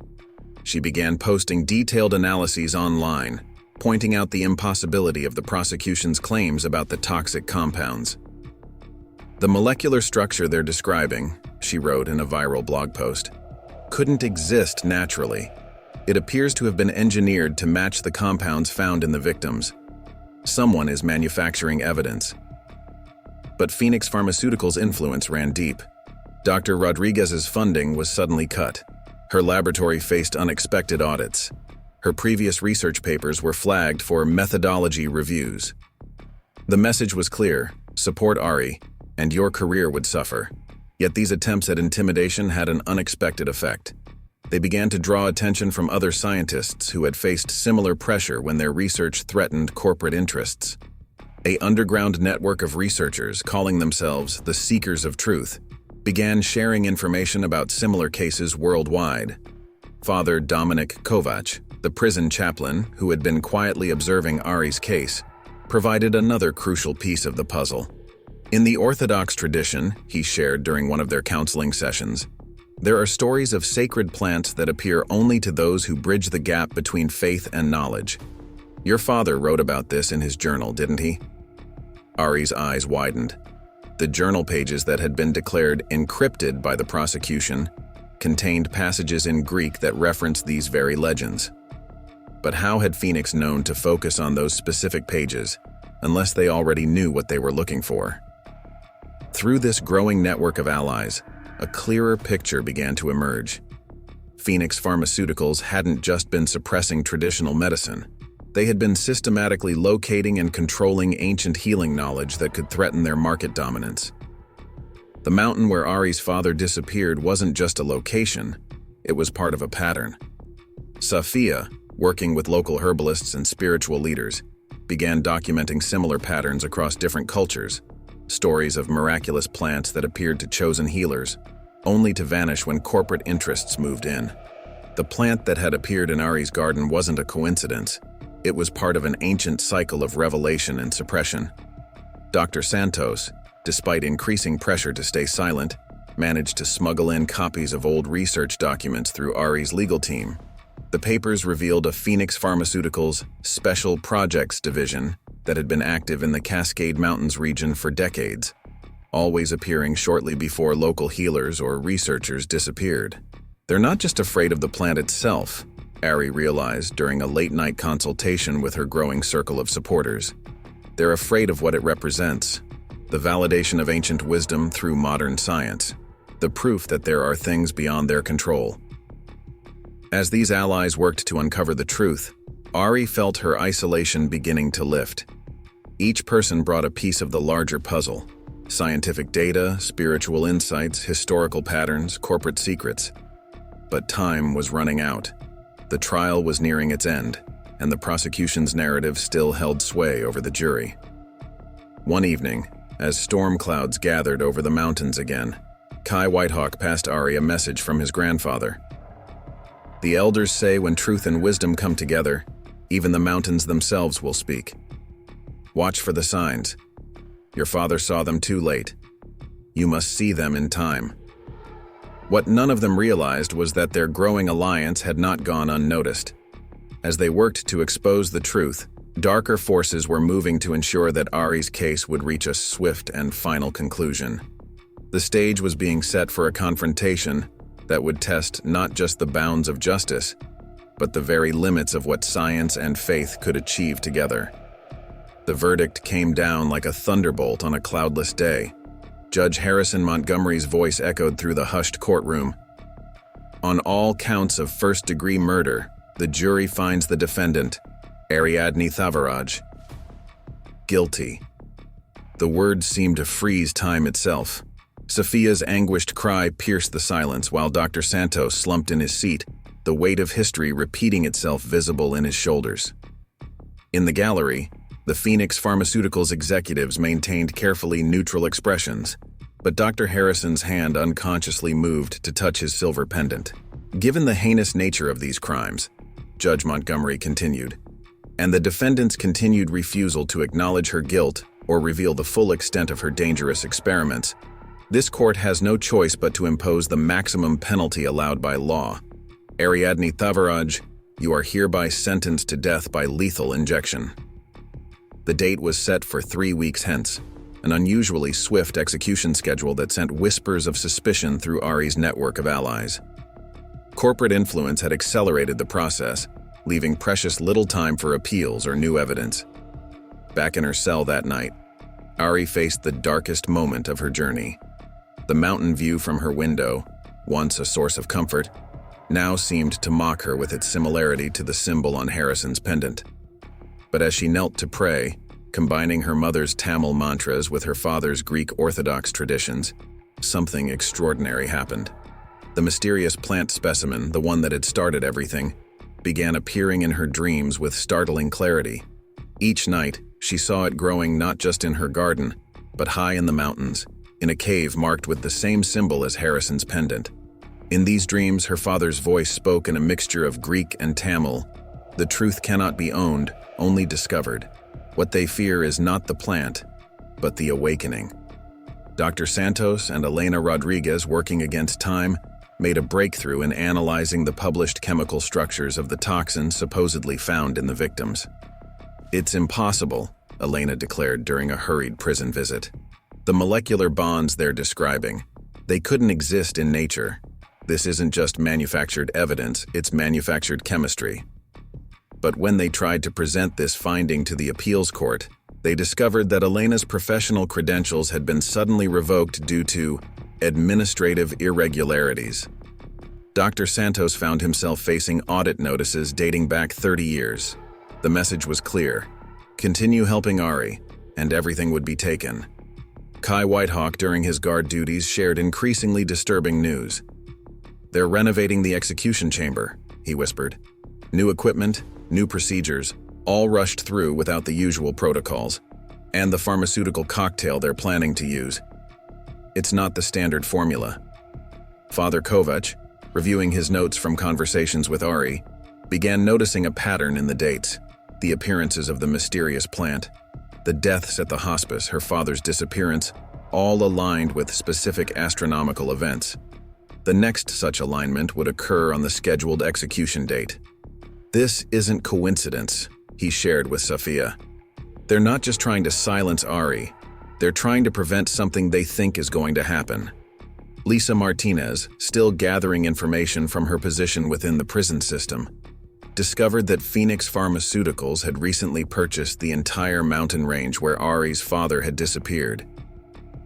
She began posting detailed analyses online, pointing out the impossibility of the prosecution's claims about the toxic compounds. "The molecular structure they're describing," she wrote in a viral blog post, "couldn't exist naturally. It appears to have been engineered to match the compounds found in the victims. Someone is manufacturing evidence." But Phoenix Pharmaceuticals' influence ran deep. Dr. Rodriguez's funding was suddenly cut. Her laboratory faced unexpected audits. Her previous research papers were flagged for methodology reviews. The message was clear: support Ari, and your career would suffer. Yet these attempts at intimidation had an unexpected effect. They began to draw attention from other scientists who had faced similar pressure when their research threatened corporate interests. An underground network of researchers, calling themselves the Seekers of Truth, began sharing information about similar cases worldwide. Father Dominic Kovac, the prison chaplain who had been quietly observing Ari's case, provided another crucial piece of the puzzle. In the Orthodox tradition, he shared during one of their counseling sessions, there are stories of sacred plants that appear only to those who bridge the gap between faith and knowledge. Your father wrote about this in his journal, didn't he? Ari's eyes widened. The journal pages that had been declared encrypted by the prosecution contained passages in Greek that referenced these very legends. But how had Phoenix known to focus on those specific pages, unless they already knew what they were looking for? Through this growing network of allies, a clearer picture began to emerge. Phoenix Pharmaceuticals hadn't just been suppressing traditional medicine. They had been systematically locating and controlling ancient healing knowledge that could threaten their market dominance. The mountain where Ari's father disappeared wasn't just a location, it was part of a pattern. Safiya, working with local herbalists and spiritual leaders, began documenting similar patterns across different cultures, stories of miraculous plants that appeared to chosen healers, only to vanish when corporate interests moved in. The plant that had appeared in Ari's garden wasn't a coincidence. It was part of an ancient cycle of revelation and suppression. Dr. Santos, despite increasing pressure to stay silent, managed to smuggle in copies of old research documents through Ari's legal team. The papers revealed a Phoenix Pharmaceuticals Special Projects Division that had been active in the Cascade Mountains region for decades, always appearing shortly before local healers or researchers disappeared. They're not just afraid of the plant itself, Ari realized during a late-night consultation with her growing circle of supporters. They're afraid of what it represents, the validation of ancient wisdom through modern science, the proof that there are things beyond their control. As these allies worked to uncover the truth, Ari felt her isolation beginning to lift. Each person brought a piece of the larger puzzle: scientific data, spiritual insights, historical patterns, corporate secrets. But time was running out. The trial was nearing its end, and the prosecution's narrative still held sway over the jury. One evening, as storm clouds gathered over the mountains again, Kai Whitehawk passed Ari a message from his grandfather. The elders say when truth and wisdom come together, even the mountains themselves will speak. Watch for the signs. Your father saw them too late. You must see them in time. What none of them realized was that their growing alliance had not gone unnoticed. As they worked to expose the truth, darker forces were moving to ensure that Ari's case would reach a swift and final conclusion. The stage was being set for a confrontation that would test not just the bounds of justice, but the very limits of what science and faith could achieve together. The verdict came down like a thunderbolt on a cloudless day. Judge Harrison Montgomery's voice echoed through the hushed courtroom. On all counts of first-degree murder, the jury finds the defendant, Ariadne Thavaraj, guilty. The words seemed to freeze time itself. Safiya's anguished cry pierced the silence while Dr. Santos slumped in his seat, the weight of history repeating itself visible in his shoulders. In the gallery, the Phoenix Pharmaceuticals executives maintained carefully neutral expressions, but Dr. Harrison's hand unconsciously moved to touch his silver pendant. Given the heinous nature of these crimes, Judge Montgomery continued, and the defendant's continued refusal to acknowledge her guilt or reveal the full extent of her dangerous experiments, this court has no choice but to impose the maximum penalty allowed by law. Ariadne Thavaraj, you are hereby sentenced to death by lethal injection. The date was set for 3 weeks hence, an unusually swift execution schedule that sent whispers of suspicion through Ari's network of allies. Corporate influence had accelerated the process, leaving precious little time for appeals or new evidence. Back in her cell that night, Ari faced the darkest moment of her journey. The mountain view from her window, once a source of comfort, now seemed to mock her with its similarity to the symbol on Harrison's pendant. But as she knelt to pray, combining her mother's Tamil mantras with her father's Greek Orthodox traditions, something extraordinary happened. The mysterious plant specimen, the one that had started everything, began appearing in her dreams with startling clarity. Each night, she saw it growing not just in her garden, but high in the mountains, in a cave marked with the same symbol as Harrison's pendant. In these dreams, her father's voice spoke in a mixture of Greek and Tamil. The truth cannot be owned, only discovered. What they fear is not the plant, but the awakening. Dr. Santos and Elena Rodriguez, working against time, made a breakthrough in analyzing the published chemical structures of the toxins supposedly found in the victims. It's impossible, Elena declared during a hurried prison visit. The molecular bonds they're describing, they couldn't exist in nature. This isn't just manufactured evidence, it's manufactured chemistry. But when they tried to present this finding to the appeals court, they discovered that Elena's professional credentials had been suddenly revoked due to administrative irregularities. Dr. Santos found himself facing audit notices dating back 30 years. The message was clear: continue helping Ari, and everything would be taken. Kai Whitehawk, during his guard duties, shared increasingly disturbing news. They're renovating the execution chamber, he whispered. New equipment, new procedures, all rushed through without the usual protocols, and the pharmaceutical cocktail they're planning to use. It's not the standard formula. Father Kovac, reviewing his notes from conversations with Ari, began noticing a pattern in the dates, the appearances of the mysterious plant, the deaths at the hospice, her father's disappearance, all aligned with specific astronomical events. The next such alignment would occur on the scheduled execution date. This isn't coincidence, he shared with Safiya. They're not just trying to silence Ari, they're trying to prevent something they think is going to happen. Lisa Martinez, still gathering information from her position within the prison system, discovered that Phoenix Pharmaceuticals had recently purchased the entire mountain range where Ari's father had disappeared.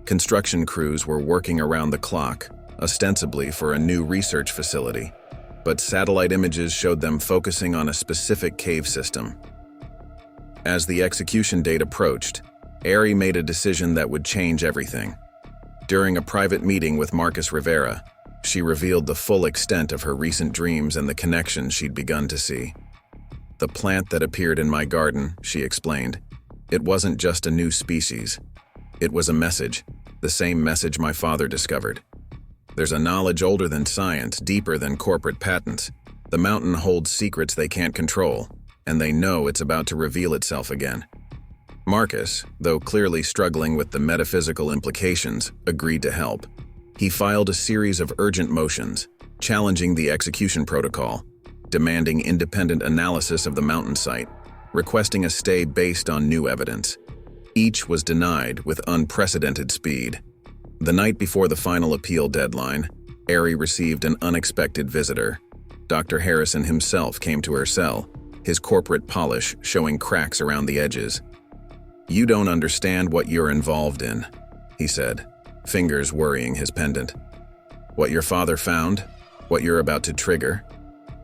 Construction crews were working around the clock, ostensibly for a new research facility, but satellite images showed them focusing on a specific cave system. As the execution date approached, Ari made a decision that would change everything. During a private meeting with Marcus Rivera, she revealed the full extent of her recent dreams and the connections she'd begun to see. The plant that appeared in my garden, she explained, it wasn't just a new species. It was a message, the same message my father discovered. There's a knowledge older than science, deeper than corporate patents. The mountain holds secrets they can't control, and they know it's about to reveal itself again. Marcus, though clearly struggling with the metaphysical implications, agreed to help. He filed a series of urgent motions, challenging the execution protocol, demanding independent analysis of the mountain site, requesting a stay based on new evidence. Each was denied with unprecedented speed. The night before the final appeal deadline, Ari received an unexpected visitor. Dr. Harrison himself came to her cell, his corporate polish showing cracks around the edges. "You don't understand what you're involved in," he said, fingers worrying his pendant. "What your father found, what you're about to trigger,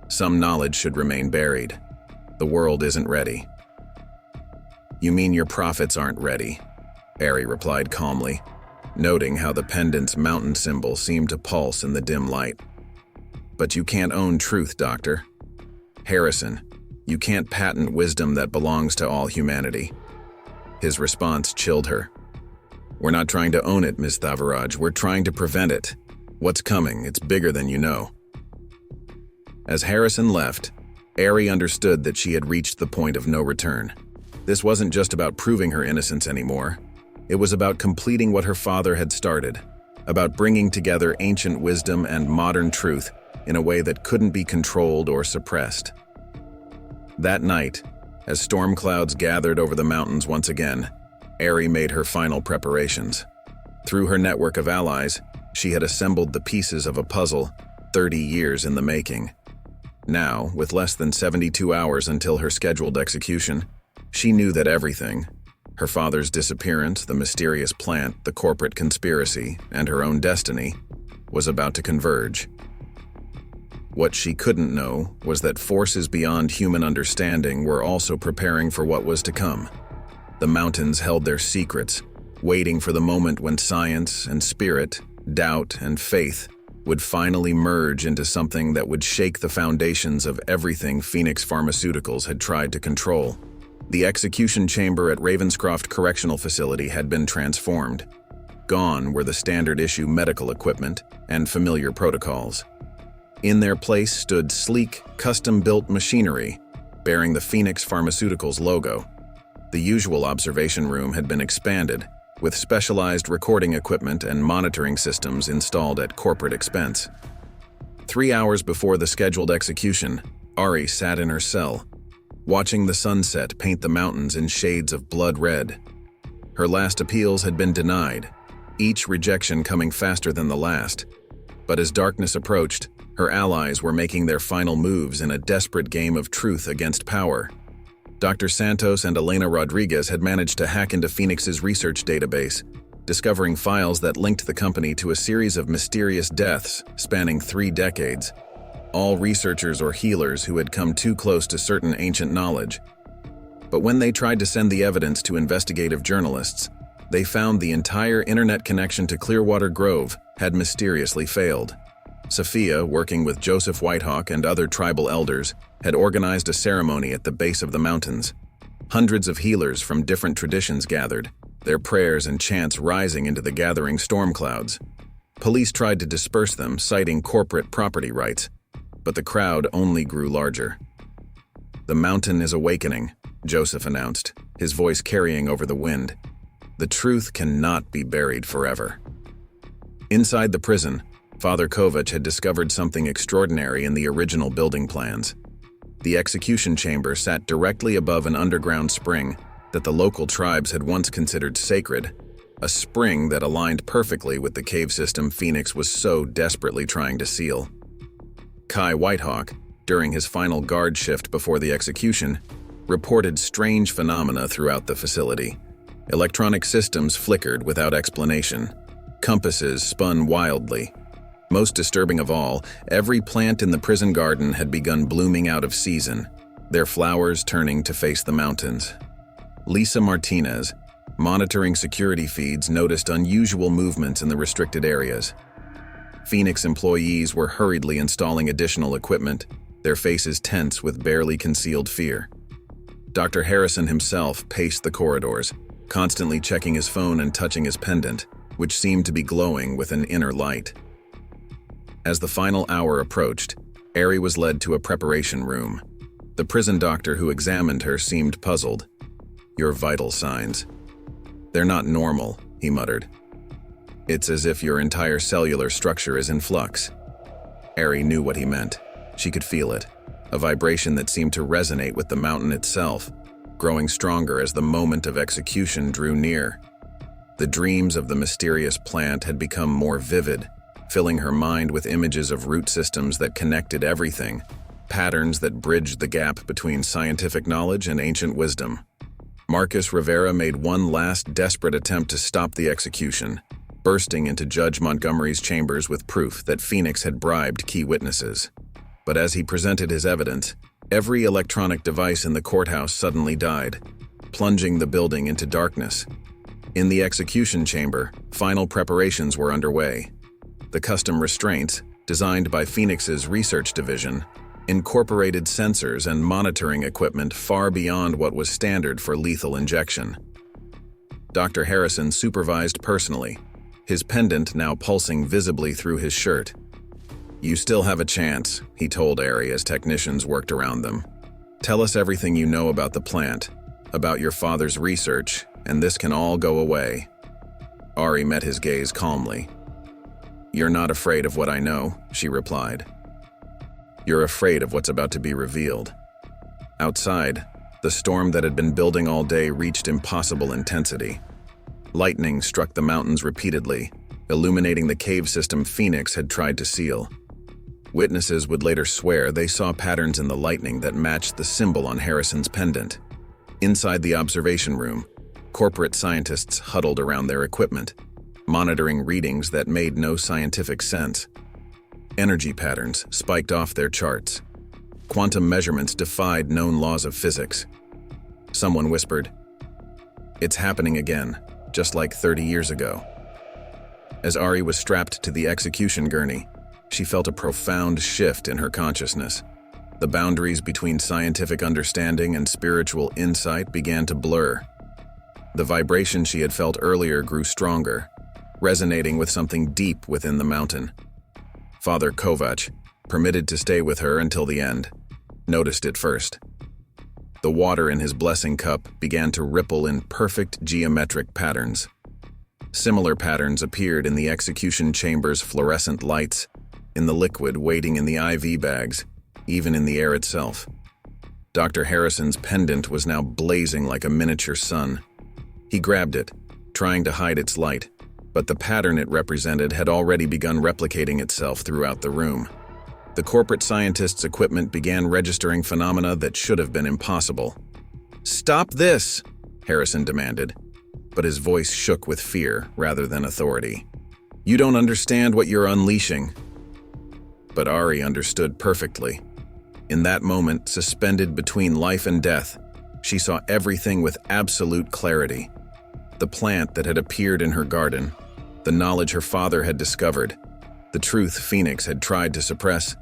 some knowledge should remain buried. The world isn't ready." "You mean your prophets aren't ready?" Ari replied calmly, noting how the pendant's mountain symbol seemed to pulse in the dim light. "But you can't own truth, Doctor. Harrison, you can't patent wisdom that belongs to all humanity." His response chilled her. "We're not trying to own it, Ms. Thavaraj. We're trying to prevent it. What's coming? It's bigger than you know." As Harrison left, Ari understood that she had reached the point of no return. This wasn't just about proving her innocence anymore. It was about completing what her father had started, about bringing together ancient wisdom and modern truth in a way that couldn't be controlled or suppressed. That night, as storm clouds gathered over the mountains once again, Ari made her final preparations. Through her network of allies, she had assembled the pieces of a puzzle 30 years in the making. Now, with less than 72 hours until her scheduled execution, she knew that everything, her father's disappearance, the mysterious plant, the corporate conspiracy, and her own destiny, was about to converge. What she couldn't know was that forces beyond human understanding were also preparing for what was to come. The mountains held their secrets, waiting for the moment when science and spirit, doubt and faith would finally merge into something that would shake the foundations of everything Phoenix Pharmaceuticals had tried to control. The execution chamber at Ravenscroft Correctional Facility had been transformed. Gone were the standard-issue medical equipment and familiar protocols. In their place stood sleek, custom-built machinery bearing the Phoenix Pharmaceuticals logo. The usual observation room had been expanded, with specialized recording equipment and monitoring systems installed at corporate expense. 3 hours before the scheduled execution, Ari sat in her cell, watching the sunset paint the mountains in shades of blood red. Her last appeals had been denied, each rejection coming faster than the last. But as darkness approached, her allies were making their final moves in a desperate game of truth against power. Dr. Santos and Elena Rodriguez had managed to hack into Phoenix's research database, discovering files that linked the company to a series of mysterious deaths spanning 3 decades. All researchers or healers who had come too close to certain ancient knowledge. But when they tried to send the evidence to investigative journalists, they found the entire internet connection to Clearwater Grove had mysteriously failed. Safiya, working with Joseph Whitehawk and other tribal elders, had organized a ceremony at the base of the mountains. Hundreds of healers from different traditions gathered, their prayers and chants rising into the gathering storm clouds. Police tried to disperse them, citing corporate property rights, but the crowd only grew larger. "The mountain is awakening," Joseph announced, his voice carrying over the wind. "The truth cannot be buried forever." Inside the prison, Father Kovac had discovered something extraordinary in the original building plans. The execution chamber sat directly above an underground spring that the local tribes had once considered sacred, a spring that aligned perfectly with the cave system Phoenix was so desperately trying to seal. Kai Whitehawk, during his final guard shift before the execution, reported strange phenomena throughout the facility. Electronic systems flickered without explanation. Compasses spun wildly. Most disturbing of all, every plant in the prison garden had begun blooming out of season, their flowers turning to face the mountains. Lisa Martinez, monitoring security feeds, noticed unusual movements in the restricted areas. Phoenix employees were hurriedly installing additional equipment, their faces tense with barely concealed fear. Dr. Harrison himself paced the corridors, constantly checking his phone and touching his pendant, which seemed to be glowing with an inner light. As the final hour approached, Ari was led to a preparation room. The prison doctor who examined her seemed puzzled. "Your vital signs. They're not normal," he muttered. "It's as if your entire cellular structure is in flux." Ari knew what he meant. She could feel it, a vibration that seemed to resonate with the mountain itself, growing stronger as the moment of execution drew near. The dreams of the mysterious plant had become more vivid, filling her mind with images of root systems that connected everything, patterns that bridged the gap between scientific knowledge and ancient wisdom. Marcus Rivera made one last desperate attempt to stop the execution, bursting into Judge Montgomery's chambers with proof that Phoenix had bribed key witnesses. But as he presented his evidence, every electronic device in the courthouse suddenly died, plunging the building into darkness. In the execution chamber, final preparations were underway. The custom restraints, designed by Phoenix's research division, incorporated sensors and monitoring equipment far beyond what was standard for lethal injection. Dr. Harrison supervised personally, his pendant now pulsing visibly through his shirt. "You still have a chance," he told Ari as technicians worked around them. "Tell us everything you know about the plant, about your father's research, and this can all go away." Ari met his gaze calmly. "You're not afraid of what I know," she replied. "You're afraid of what's about to be revealed." Outside, the storm that had been building all day reached impossible intensity. Lightning struck the mountains repeatedly, illuminating the cave system Phoenix had tried to seal. Witnesses would later swear they saw patterns in the lightning that matched the symbol on Harrison's pendant. Inside the observation room, corporate scientists huddled around their equipment, monitoring readings that made no scientific sense. Energy patterns spiked off their charts. Quantum measurements defied known laws of physics. Someone whispered, "It's happening again, just like 30 years ago." As Ari was strapped to the execution gurney, she felt a profound shift in her consciousness. The boundaries between scientific understanding and spiritual insight began to blur. The vibration she had felt earlier grew stronger, resonating with something deep within the mountain. Father Kovac, permitted to stay with her until the end, noticed it first. The water in his blessing cup began to ripple in perfect geometric patterns. Similar patterns appeared in the execution chamber's fluorescent lights, in the liquid waiting in the IV bags, even in the air itself. Dr. Harrison's pendant was now blazing like a miniature sun. He grabbed it, trying to hide its light, but the pattern it represented had already begun replicating itself throughout the room. The corporate scientists' equipment began registering phenomena that should have been impossible. "Stop this!" Harrison demanded, but his voice shook with fear rather than authority. "You don't understand what you're unleashing." But Ari understood perfectly. In that moment, suspended between life and death, she saw everything with absolute clarity. The plant that had appeared in her garden, the knowledge her father had discovered, the truth Phoenix had tried to suppress,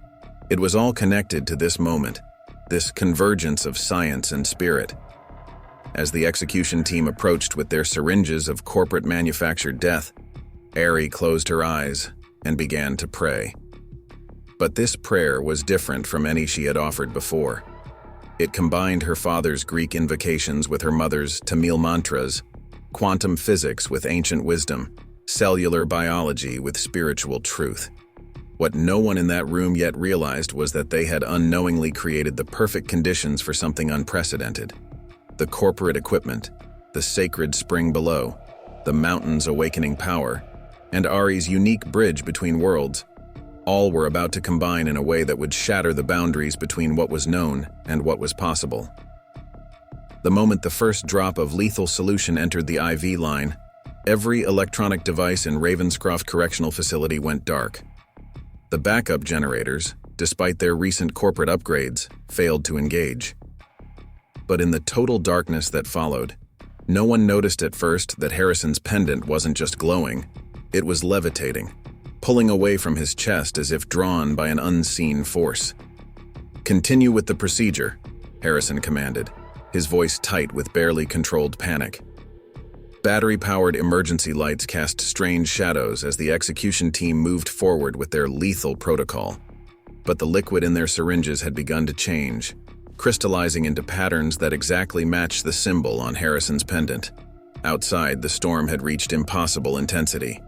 it was all connected to this moment, this convergence of science and spirit. As the execution team approached with their syringes of corporate manufactured death, Ari closed her eyes and began to pray. But this prayer was different from any she had offered before. It combined her father's Greek invocations with her mother's Tamil mantras, quantum physics with ancient wisdom, cellular biology with spiritual truth. What no one in that room yet realized was that they had unknowingly created the perfect conditions for something unprecedented. The corporate equipment, the sacred spring below, the mountain's awakening power, and Ari's unique bridge between worlds, all were about to combine in a way that would shatter the boundaries between what was known and what was possible. The moment the first drop of lethal solution entered the IV line, every electronic device in Ravenscroft Correctional Facility went dark. The backup generators, despite their recent corporate upgrades, failed to engage. But in the total darkness that followed, no one noticed at first that Harrison's pendant wasn't just glowing, it was levitating, pulling away from his chest as if drawn by an unseen force. "Continue with the procedure," Harrison commanded, his voice tight with barely controlled panic. Battery-powered emergency lights cast strange shadows as the execution team moved forward with their lethal protocol. But the liquid in their syringes had begun to change, crystallizing into patterns that exactly matched the symbol on Harrison's pendant. Outside, the storm had reached impossible intensity.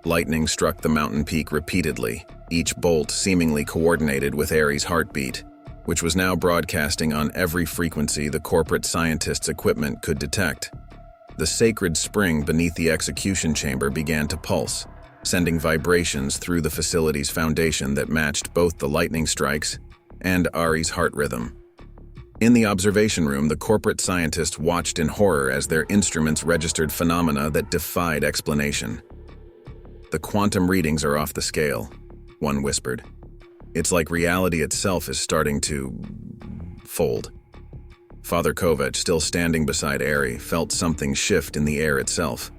Lightning struck the mountain peak repeatedly, each bolt seemingly coordinated with Ari's heartbeat, which was now broadcasting on every frequency the corporate scientists' equipment could detect. The sacred spring beneath the execution chamber began to pulse, sending vibrations through the facility's foundation that matched both the lightning strikes and Ari's heart rhythm. In the observation room, the corporate scientists watched in horror as their instruments registered phenomena that defied explanation. "The quantum readings are off the scale," one whispered. "It's like reality itself is starting to fold." Father Kovac, still standing beside Ari, felt something shift in the air itself.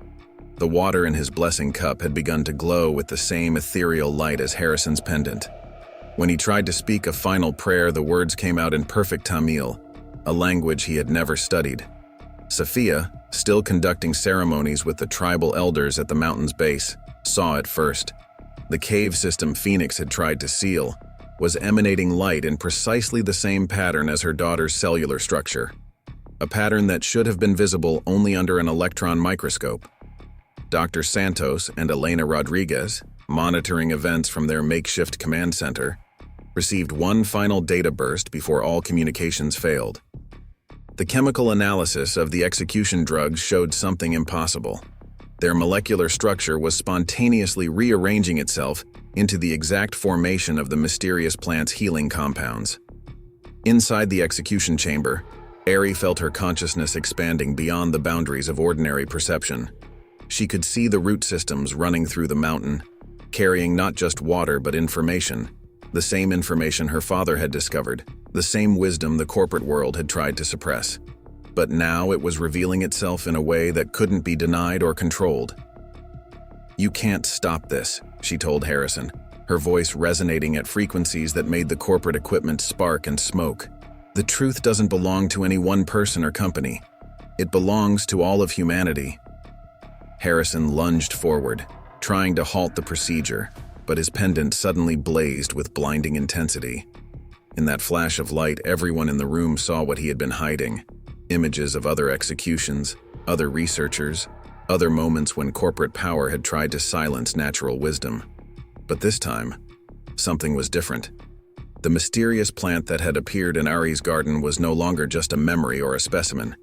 The water in his blessing cup had begun to glow with the same ethereal light as Harrison's pendant. When he tried to speak a final prayer, the words came out in perfect Tamil, a language he had never studied. Safiya, still conducting ceremonies with the tribal elders at the mountain's base, saw it first. The cave system Phoenix had tried to seal was emanating light in precisely the same pattern as her daughter's cellular structure, a pattern that should have been visible only under an electron microscope. Dr. Santos and Elena Rodriguez, monitoring events from their makeshift command center, received one final data burst before all communications failed. The chemical analysis of the execution drugs showed something impossible. Their molecular structure was spontaneously rearranging itself into the exact formation of the mysterious plant's healing compounds. Inside the execution chamber, Ari felt her consciousness expanding beyond the boundaries of ordinary perception. She could see the root systems running through the mountain, carrying not just water but information, the same information her father had discovered, the same wisdom the corporate world had tried to suppress. But now it was revealing itself in a way that couldn't be denied or controlled. "You can't stop this," she told Harrison, her voice resonating at frequencies that made the corporate equipment spark and smoke. "The truth doesn't belong to any one person or company. It belongs to all of humanity." Harrison lunged forward, trying to halt the procedure, but his pendant suddenly blazed with blinding intensity. In that flash of light, everyone in the room saw what he had been hiding: images of other executions, other researchers, other moments when corporate power had tried to silence natural wisdom. But this time, something was different. The mysterious plant that had appeared in Ari's garden was no longer just a memory or a specimen.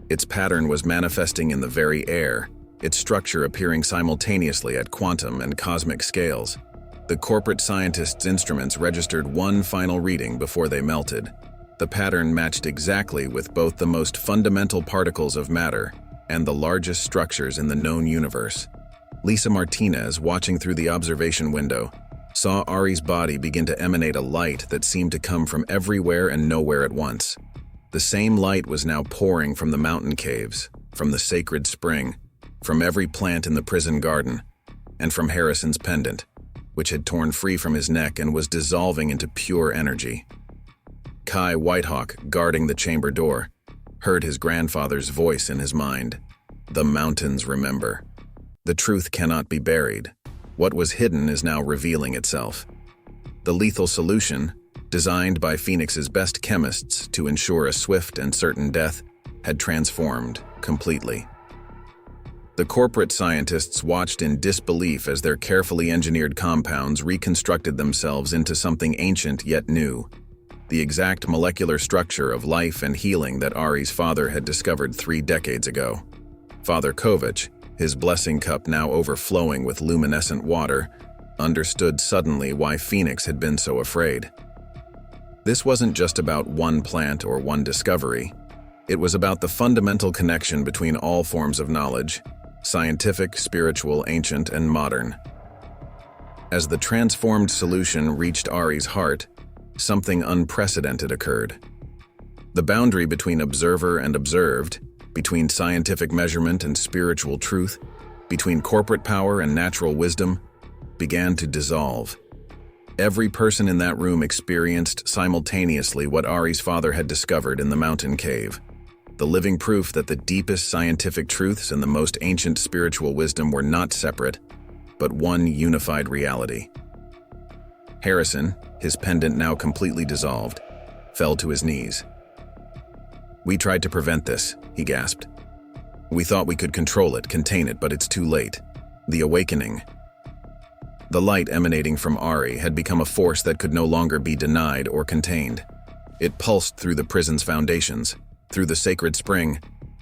Its pattern was manifesting in the very air, its structure appearing simultaneously at quantum and cosmic scales. The corporate scientists' instruments registered one final reading before they melted. The pattern matched exactly with both the most fundamental particles of matter and the largest structures in the known universe. Lisa Martinez, watching through the observation window, saw Ari's body begin to emanate a light that seemed to come from everywhere and nowhere at once. The same light was now pouring from the mountain caves, from the sacred spring, from every plant in the prison garden, and from Harrison's pendant, which had torn free from his neck and was dissolving into pure energy. Kai Whitehawk, guarding the chamber door, heard his grandfather's voice in his mind. "The mountains remember. The truth cannot be buried. What was hidden is now revealing itself." The lethal solution, designed by Phoenix's best chemists to ensure a swift and certain death, had transformed completely. The corporate scientists watched in disbelief as their carefully engineered compounds reconstructed themselves into something ancient yet new, the exact molecular structure of life and healing that Ari's father had discovered 3 decades ago. Father Kovac, his blessing cup now overflowing with luminescent water, understood suddenly why Phoenix had been so afraid. This wasn't just about one plant or one discovery. It was about the fundamental connection between all forms of knowledge: scientific, spiritual, ancient, and modern. As the transformed solution reached Ari's heart, something unprecedented occurred. The boundary between observer and observed, between scientific measurement and spiritual truth, between corporate power and natural wisdom, began to dissolve. Every person in that room experienced simultaneously what Ari's father had discovered in the mountain cave: the living proof that the deepest scientific truths and the most ancient spiritual wisdom were not separate, but one unified reality. Harrison, his pendant now completely dissolved, fell to his knees. "We tried to prevent this," he gasped. "We thought we could control it, contain it, but it's too late. The awakening." The light emanating from Ari had become a force that could no longer be denied or contained. It pulsed through the prison's foundations, through the sacred spring,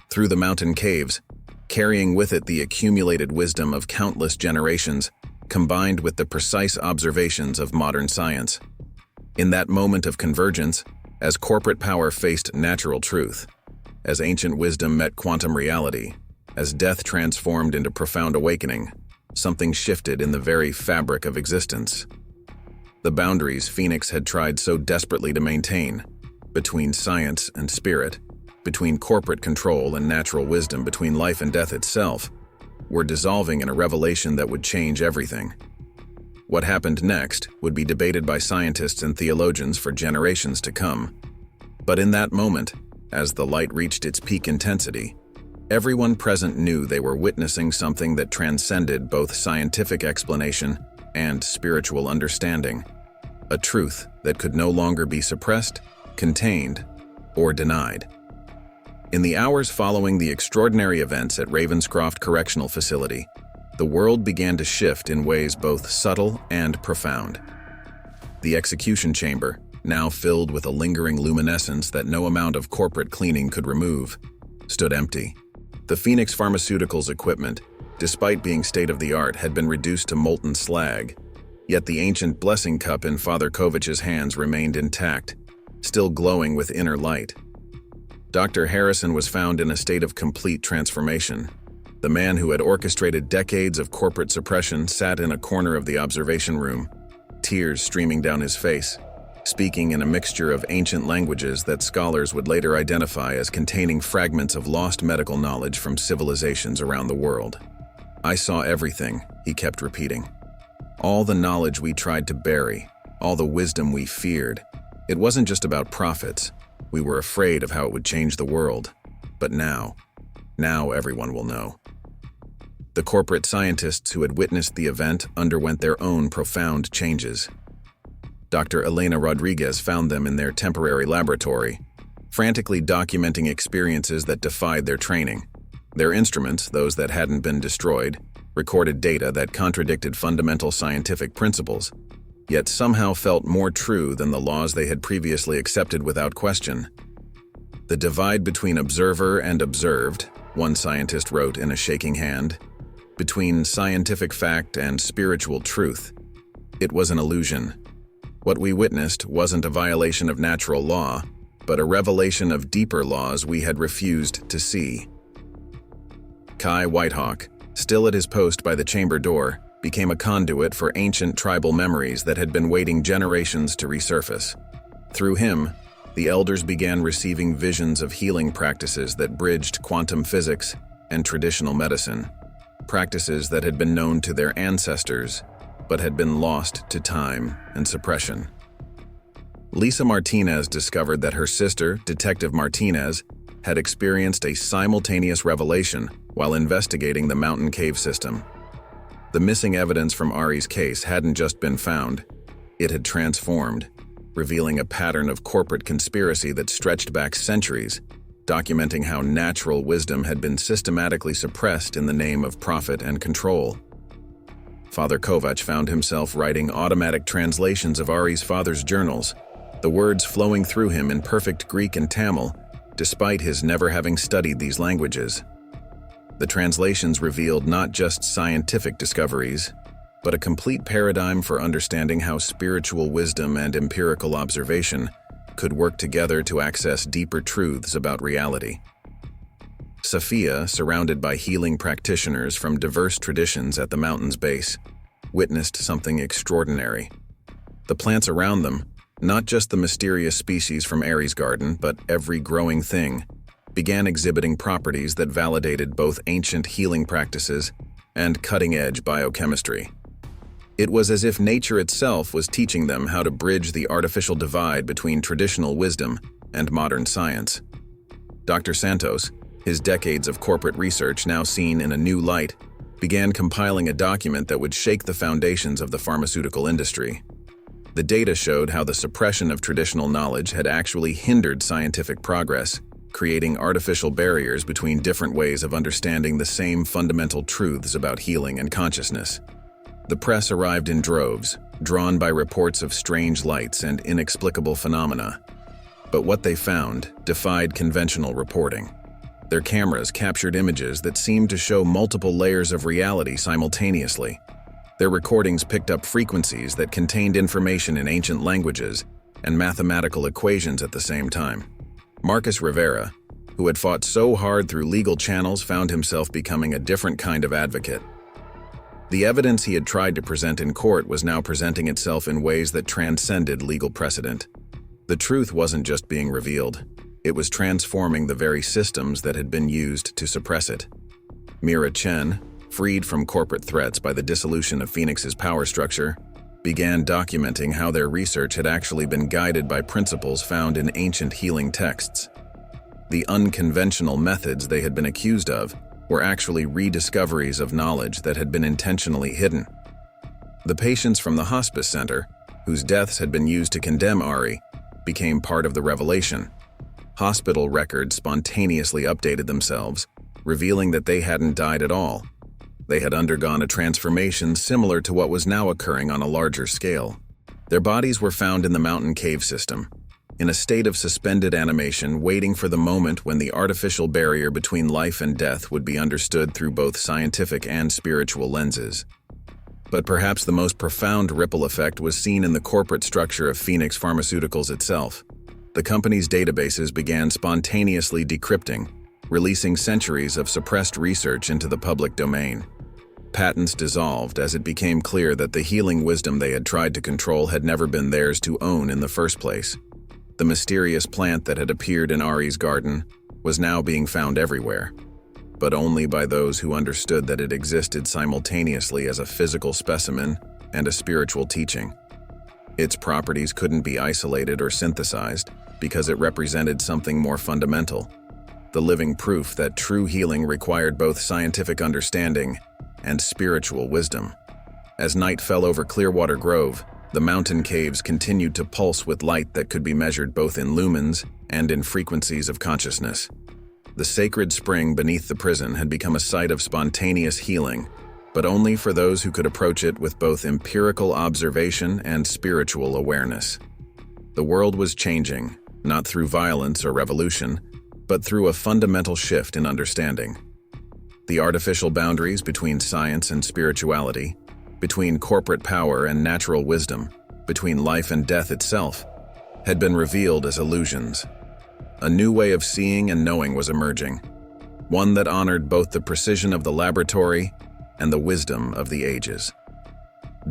through the mountain caves, carrying with it the accumulated wisdom of countless generations, combined with the precise observations of modern science. In that moment of convergence, as corporate power faced natural truth, as ancient wisdom met quantum reality, as death transformed into profound awakening, something shifted in the very fabric of existence. The boundaries Phoenix had tried so desperately to maintain, between science and spirit, between corporate control and natural wisdom, between life and death itself, were dissolving in a revelation that would change everything. What happened next would be debated by scientists and theologians for generations to come. But in that moment, as the light reached its peak intensity, everyone present knew they were witnessing something that transcended both scientific explanation and spiritual understanding, a truth that could no longer be suppressed, contained, or denied. In the hours following the extraordinary events at Ravenscroft Correctional Facility, the world began to shift in ways both subtle and profound. The execution chamber, now filled with a lingering luminescence that no amount of corporate cleaning could remove, stood empty. The Phoenix Pharmaceuticals equipment, despite being state-of-the-art, had been reduced to molten slag, yet the ancient blessing cup in Father Kovich's hands remained intact, still glowing with inner light. Dr. Harrison was found in a state of complete transformation. The man who had orchestrated decades of corporate suppression sat in a corner of the observation room, tears streaming down his face, speaking in a mixture of ancient languages that scholars would later identify as containing fragments of lost medical knowledge from civilizations around the world. "I saw everything," he kept repeating. "All the knowledge we tried to bury, all the wisdom we feared. It wasn't just about profits. We were afraid of how it would change the world. But now everyone will know." The corporate scientists who had witnessed the event underwent their own profound changes. Dr. Elena Rodriguez found them in their temporary laboratory, frantically documenting experiences that defied their training. Their instruments, those that hadn't been destroyed, recorded data that contradicted fundamental scientific principles, yet somehow felt more true than the laws they had previously accepted without question. "The divide between observer and observed," one scientist wrote in a shaking hand, "between scientific fact and spiritual truth. It was an illusion. What we witnessed wasn't a violation of natural law, but a revelation of deeper laws we had refused to see." Kai Whitehawk, still at his post by the chamber door, became a conduit for ancient tribal memories that had been waiting generations to resurface. Through him, the elders began receiving visions of healing practices that bridged quantum physics and traditional medicine, practices that had been known to their ancestors but had been lost to time and suppression. Lisa Martinez discovered that her sister, Detective Martinez, had experienced a simultaneous revelation while investigating the mountain cave system. The missing evidence from Ari's case hadn't just been found, it had transformed, revealing a pattern of corporate conspiracy that stretched back centuries, documenting how natural wisdom had been systematically suppressed in the name of profit and control. Father Kovach found himself writing automatic translations of Ari's father's journals, the words flowing through him in perfect Greek and Tamil, despite his never having studied these languages. The translations revealed not just scientific discoveries, but a complete paradigm for understanding how spiritual wisdom and empirical observation could work together to access deeper truths about reality. Safiya, surrounded by healing practitioners from diverse traditions at the mountain's base, witnessed something extraordinary. The plants around them, not just the mysterious species from Aries' garden, but every growing thing, began exhibiting properties that validated both ancient healing practices and cutting-edge biochemistry. It was as if nature itself was teaching them how to bridge the artificial divide between traditional wisdom and modern science. Dr. Santos, his decades of corporate research now seen in a new light, began compiling a document that would shake the foundations of the pharmaceutical industry. The data showed how the suppression of traditional knowledge had actually hindered scientific progress, creating artificial barriers between different ways of understanding the same fundamental truths about healing and consciousness. The press arrived in droves, drawn by reports of strange lights and inexplicable phenomena. But what they found defied conventional reporting. Their cameras captured images that seemed to show multiple layers of reality simultaneously. Their recordings picked up frequencies that contained information in ancient languages and mathematical equations at the same time. Marcus Rivera, who had fought so hard through legal channels, found himself becoming a different kind of advocate. The evidence he had tried to present in court was now presenting itself in ways that transcended legal precedent. The truth wasn't just being revealed, it was transforming the very systems that had been used to suppress it. Mira Chen, freed from corporate threats by the dissolution of Phoenix's power structure, began documenting how their research had actually been guided by principles found in ancient healing texts. The unconventional methods they had been accused of were actually rediscoveries of knowledge that had been intentionally hidden. The patients from the hospice center, whose deaths had been used to condemn Ari, became part of the revelation. Hospital records spontaneously updated themselves, revealing that they hadn't died at all. They had undergone a transformation similar to what was now occurring on a larger scale. Their bodies were found in the mountain cave system, in a state of suspended animation, waiting for the moment when the artificial barrier between life and death would be understood through both scientific and spiritual lenses. But perhaps the most profound ripple effect was seen in the corporate structure of Phoenix Pharmaceuticals itself. The company's databases began spontaneously decrypting, releasing centuries of suppressed research into the public domain. Patents dissolved as it became clear that the healing wisdom they had tried to control had never been theirs to own in the first place. The mysterious plant that had appeared in Ari's garden was now being found everywhere, but only by those who understood that it existed simultaneously as a physical specimen and a spiritual teaching. Its properties couldn't be isolated or synthesized because it represented something more fundamental, the living proof that true healing required both scientific understanding and spiritual wisdom. As night fell over Clearwater Grove, the mountain caves continued to pulse with light that could be measured both in lumens and in frequencies of consciousness. The sacred spring beneath the prison had become a site of spontaneous healing, but only for those who could approach it with both empirical observation and spiritual awareness. The world was changing, not through violence or revolution, but through a fundamental shift in understanding. The artificial boundaries between science and spirituality, between corporate power and natural wisdom, between life and death itself, had been revealed as illusions. A new way of seeing and knowing was emerging, one that honored both the precision of the laboratory and the wisdom of the ages.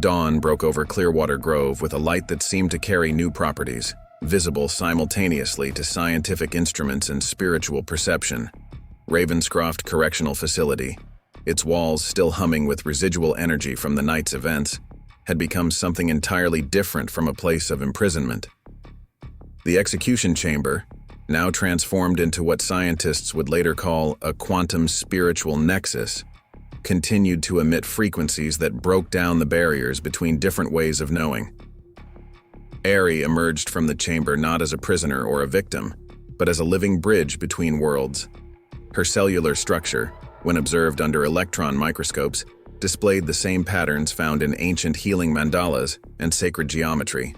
Dawn broke over Clearwater Grove with a light that seemed to carry new properties, visible simultaneously to scientific instruments and spiritual perception. Ravenscroft Correctional Facility, its walls still humming with residual energy from the night's events, had become something entirely different from a place of imprisonment. The execution chamber, now transformed into what scientists would later call a quantum spiritual nexus, continued to emit frequencies that broke down the barriers between different ways of knowing. Ari emerged from the chamber not as a prisoner or a victim, but as a living bridge between worlds. Her cellular structure, when observed under electron microscopes, displayed the same patterns found in ancient healing mandalas and sacred geometry.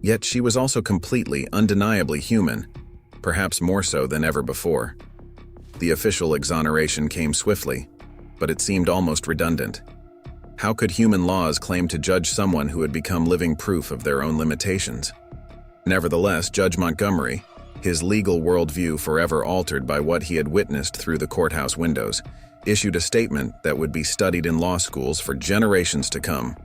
Yet she was also completely, undeniably human, perhaps more so than ever before. The official exoneration came swiftly, but it seemed almost redundant. How could human laws claim to judge someone who had become living proof of their own limitations? Nevertheless, Judge Montgomery, his legal worldview forever altered by what he had witnessed through the courthouse windows, issued a statement that would be studied in law schools for generations to come.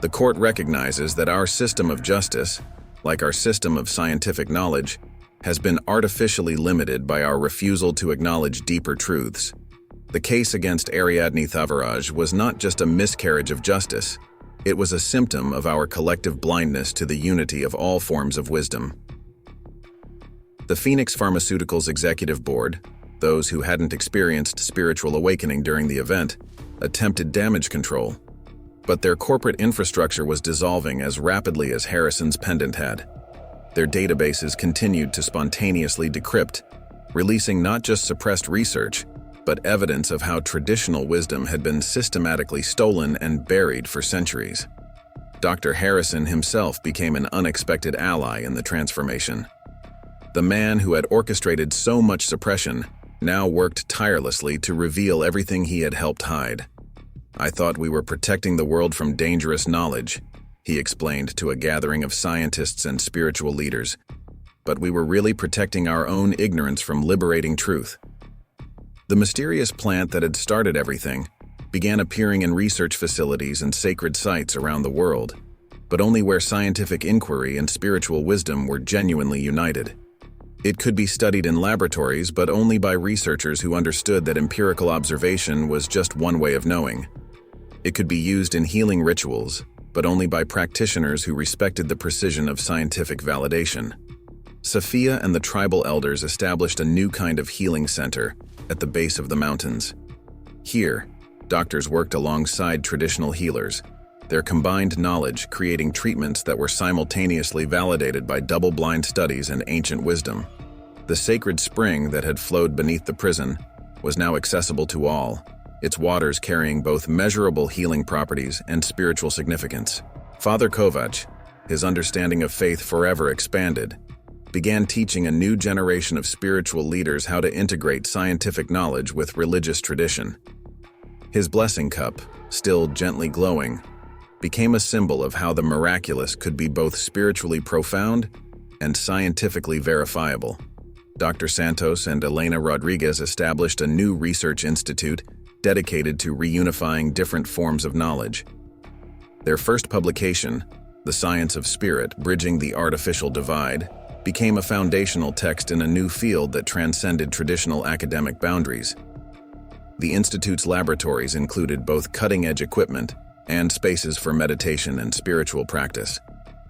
The court recognizes that our system of justice, like our system of scientific knowledge, has been artificially limited by our refusal to acknowledge deeper truths. The case against Ariadne Thavaraj was not just a miscarriage of justice, it was a symptom of our collective blindness to the unity of all forms of wisdom. The Phoenix Pharmaceuticals Executive Board, those who hadn't experienced spiritual awakening during the event, attempted damage control, but their corporate infrastructure was dissolving as rapidly as Harrison's pendant had. Their databases continued to spontaneously decrypt, releasing not just suppressed research, but evidence of how traditional wisdom had been systematically stolen and buried for centuries. Dr. Harrison himself became an unexpected ally in the transformation. The man who had orchestrated so much suppression now worked tirelessly to reveal everything he had helped hide. "I thought we were protecting the world from dangerous knowledge," he explained to a gathering of scientists and spiritual leaders. "But we were really protecting our own ignorance from liberating truth." The mysterious plant that had started everything began appearing in research facilities and sacred sites around the world, but only where scientific inquiry and spiritual wisdom were genuinely united. It could be studied in laboratories, but only by researchers who understood that empirical observation was just one way of knowing. It could be used in healing rituals, but only by practitioners who respected the precision of scientific validation. Safiya and the tribal elders established a new kind of healing center at the base of the mountains. Here, doctors worked alongside traditional healers, their combined knowledge creating treatments that were simultaneously validated by double-blind studies and ancient wisdom. The sacred spring that had flowed beneath the prison was now accessible to all, its waters carrying both measurable healing properties and spiritual significance. Father Kovac, his understanding of faith forever expanded, began teaching a new generation of spiritual leaders how to integrate scientific knowledge with religious tradition. His blessing cup, still gently glowing, became a symbol of how the miraculous could be both spiritually profound and scientifically verifiable. Dr. Santos and Elena Rodriguez established a new research institute dedicated to reunifying different forms of knowledge. Their first publication, The Science of Spirit: Bridging the Artificial Divide, became a foundational text in a new field that transcended traditional academic boundaries. The Institute's laboratories included both cutting-edge equipment and spaces for meditation and spiritual practice.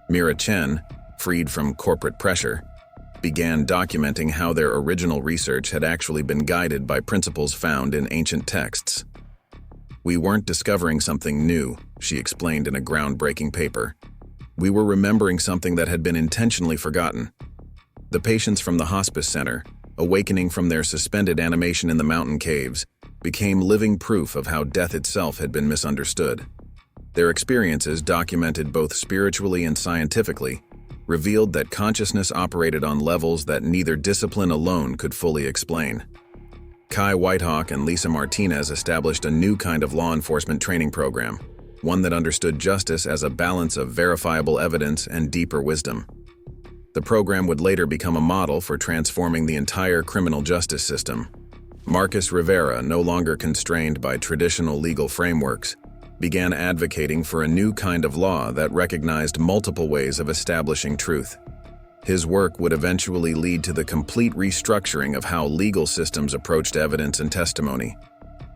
Mira Chen, freed from corporate pressure, began documenting how their original research had actually been guided by principles found in ancient texts. "We weren't discovering something new," she explained in a groundbreaking paper. "We were remembering something that had been intentionally forgotten." The patients from the hospice center, awakening from their suspended animation in the mountain caves, became living proof of how death itself had been misunderstood. Their experiences, documented both spiritually and scientifically, revealed that consciousness operated on levels that neither discipline alone could fully explain. Kai Whitehawk and Lisa Martinez established a new kind of law enforcement training program, one that understood justice as a balance of verifiable evidence and deeper wisdom. The program would later become a model for transforming the entire criminal justice system. Marcus Rivera, no longer constrained by traditional legal frameworks, began advocating for a new kind of law that recognized multiple ways of establishing truth. His work would eventually lead to the complete restructuring of how legal systems approached evidence and testimony.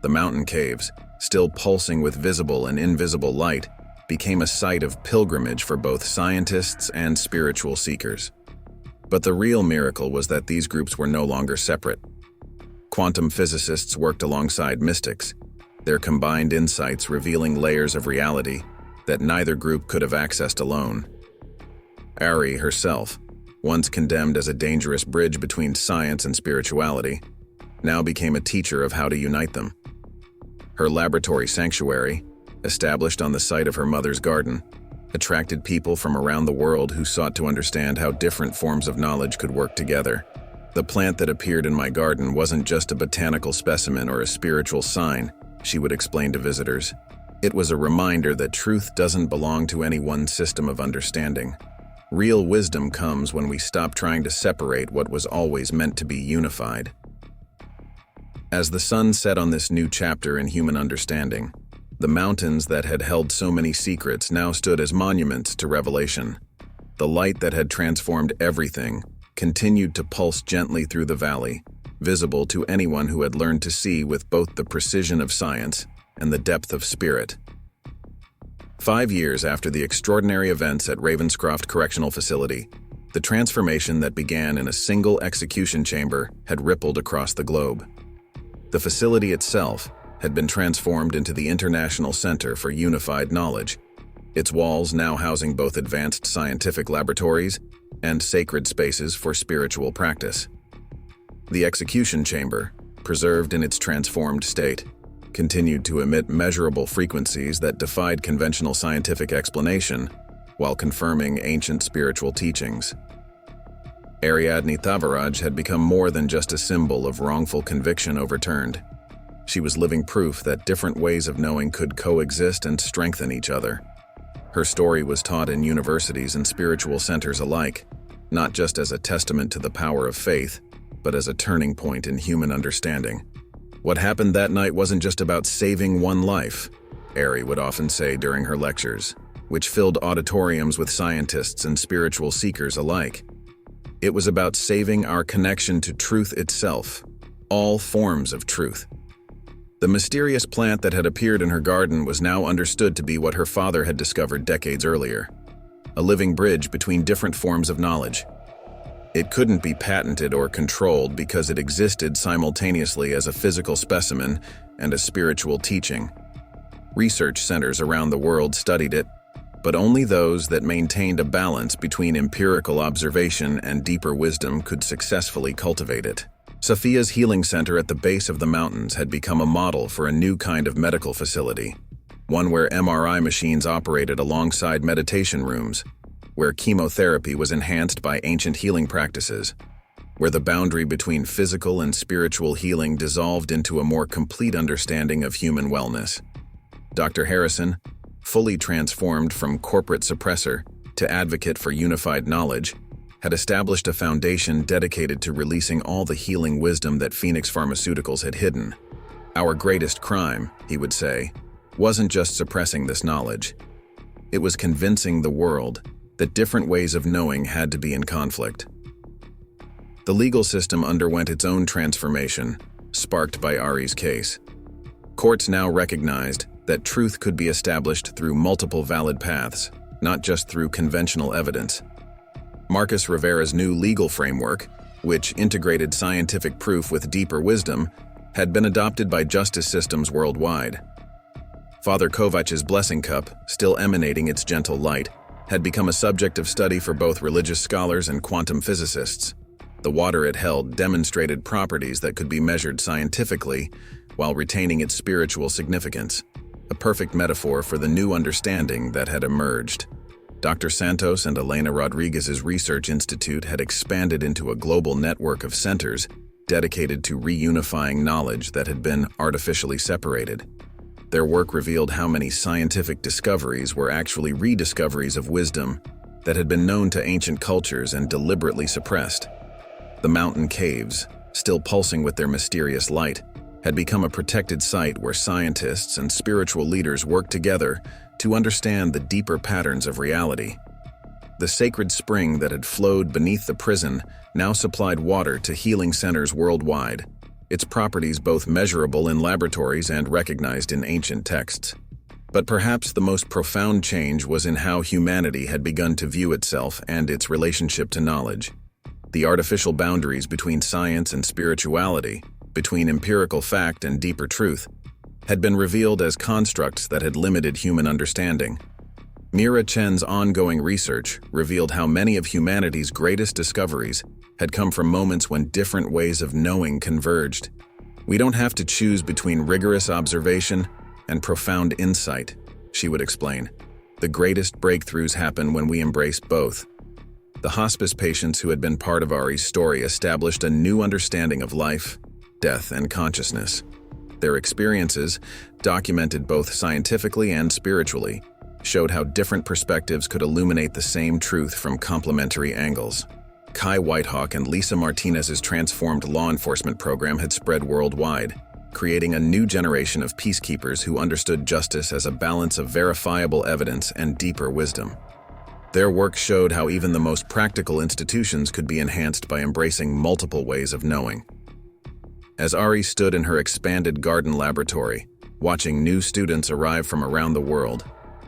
The mountain caves, still pulsing with visible and invisible light, became a site of pilgrimage for both scientists and spiritual seekers. But the real miracle was that these groups were no longer separate. Quantum physicists worked alongside mystics, their combined insights revealing layers of reality that neither group could have accessed alone. Ari herself, once condemned as a dangerous bridge between science and spirituality, now became a teacher of how to unite them. Her laboratory sanctuary, established on the site of her mother's garden, attracted people from around the world who sought to understand how different forms of knowledge could work together. "The plant that appeared in my garden wasn't just a botanical specimen or a spiritual sign," she would explain to visitors. "It was a reminder that truth doesn't belong to any one system of understanding. Real wisdom comes when we stop trying to separate what was always meant to be unified." As the sun set on this new chapter in human understanding, the mountains that had held so many secrets now stood as monuments to revelation. The light that had transformed everything continued to pulse gently through the valley, visible to anyone who had learned to see with both the precision of science and the depth of spirit. 5 years after the extraordinary events at Ravenscroft Correctional Facility, the transformation that began in a single execution chamber had rippled across the globe. The facility itself had been transformed into the International Center for Unified Knowledge, its walls now housing both advanced scientific laboratories and sacred spaces for spiritual practice. The execution chamber, preserved in its transformed state, continued to emit measurable frequencies that defied conventional scientific explanation while confirming ancient spiritual teachings. Ariadne Thavaraj had become more than just a symbol of wrongful conviction overturned. She was living proof that different ways of knowing could coexist and strengthen each other. Her story was taught in universities and spiritual centers alike, not just as a testament to the power of faith, but as a turning point in human understanding. What happened that night wasn't just about saving one life, Ari would often say during her lectures, which filled auditoriums with scientists and spiritual seekers alike. It was about saving our connection to truth itself, all forms of truth. The mysterious plant that had appeared in her garden was now understood to be what her father had discovered decades earlier, a living bridge between different forms of knowledge. It couldn't be patented or controlled because it existed simultaneously as a physical specimen and a spiritual teaching. Research centers around the world studied it, but only those that maintained a balance between empirical observation and deeper wisdom could successfully cultivate it. Safiya's healing center at the base of the mountains had become a model for a new kind of medical facility, one where MRI machines operated alongside meditation rooms, where chemotherapy was enhanced by ancient healing practices, where the boundary between physical and spiritual healing dissolved into a more complete understanding of human wellness. Dr. Harrison, fully transformed from corporate suppressor to advocate for unified knowledge, had established a foundation dedicated to releasing all the healing wisdom that Phoenix Pharmaceuticals had hidden. Our greatest crime, he would say, wasn't just suppressing this knowledge. It was convincing the world that different ways of knowing had to be in conflict. The legal system underwent its own transformation, sparked by Ari's case. Courts now recognized that truth could be established through multiple valid paths, not just through conventional evidence. Marcus Rivera's new legal framework, which integrated scientific proof with deeper wisdom, had been adopted by justice systems worldwide. Father Kovach's blessing cup, still emanating its gentle light, had become a subject of study for both religious scholars and quantum physicists. The water it held demonstrated properties that could be measured scientifically while retaining its spiritual significance, a perfect metaphor for the new understanding that had emerged. Dr. Santos and Elena Rodriguez's research institute had expanded into a global network of centers dedicated to reunifying knowledge that had been artificially separated. Their work revealed how many scientific discoveries were actually rediscoveries of wisdom that had been known to ancient cultures and deliberately suppressed. The mountain caves, still pulsing with their mysterious light, had become a protected site where scientists and spiritual leaders worked together to understand the deeper patterns of reality. The sacred spring that had flowed beneath the prison now supplied water to healing centers worldwide, its properties both measurable in laboratories and recognized in ancient texts. But perhaps the most profound change was in how humanity had begun to view itself and its relationship to knowledge. The artificial boundaries between science and spirituality, between empirical fact and deeper truth, had been revealed as constructs that had limited human understanding. Mira Chen's ongoing research revealed how many of humanity's greatest discoveries had come from moments when different ways of knowing converged. We don't have to choose between rigorous observation and profound insight, she would explain. The greatest breakthroughs happen when we embrace both. The hospice patients who had been part of Ari's story established a new understanding of life, death, and consciousness. Their experiences, documented both scientifically and spiritually, showed how different perspectives could illuminate the same truth from complementary angles. Kai Whitehawk and Lisa Martinez's transformed law enforcement program had spread worldwide, creating a new generation of peacekeepers who understood justice as a balance of verifiable evidence and deeper wisdom. Their work showed how even the most practical institutions could be enhanced by embracing multiple ways of knowing. As Ari stood in her expanded garden laboratory, watching new students arrive from around the world,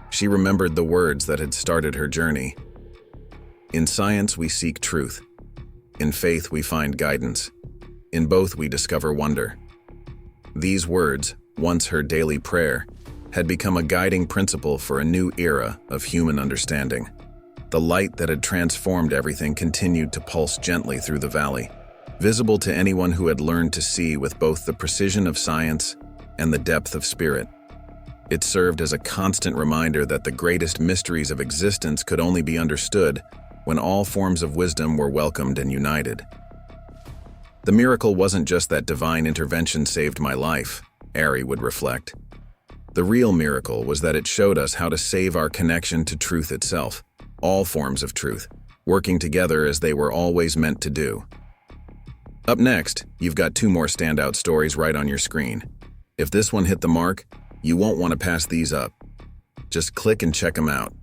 she remembered the words that had started her journey. In science, we seek truth. In faith, we find guidance. In both, we discover wonder. These words, once her daily prayer, had become a guiding principle for a new era of human understanding. The light that had transformed everything continued to pulse gently through the valley, visible to anyone who had learned to see with both the precision of science and the depth of spirit. It served as a constant reminder that the greatest mysteries of existence could only be understood when all forms of wisdom were welcomed and united. The miracle wasn't just that divine intervention saved my life, Ari would reflect. The real miracle was that it showed us how to save our connection to truth itself, all forms of truth, working together as they were always meant to do. Up next, you've got 2 more standout stories right on your screen. If this one hit the mark, you won't want to pass these up. Just click and check them out.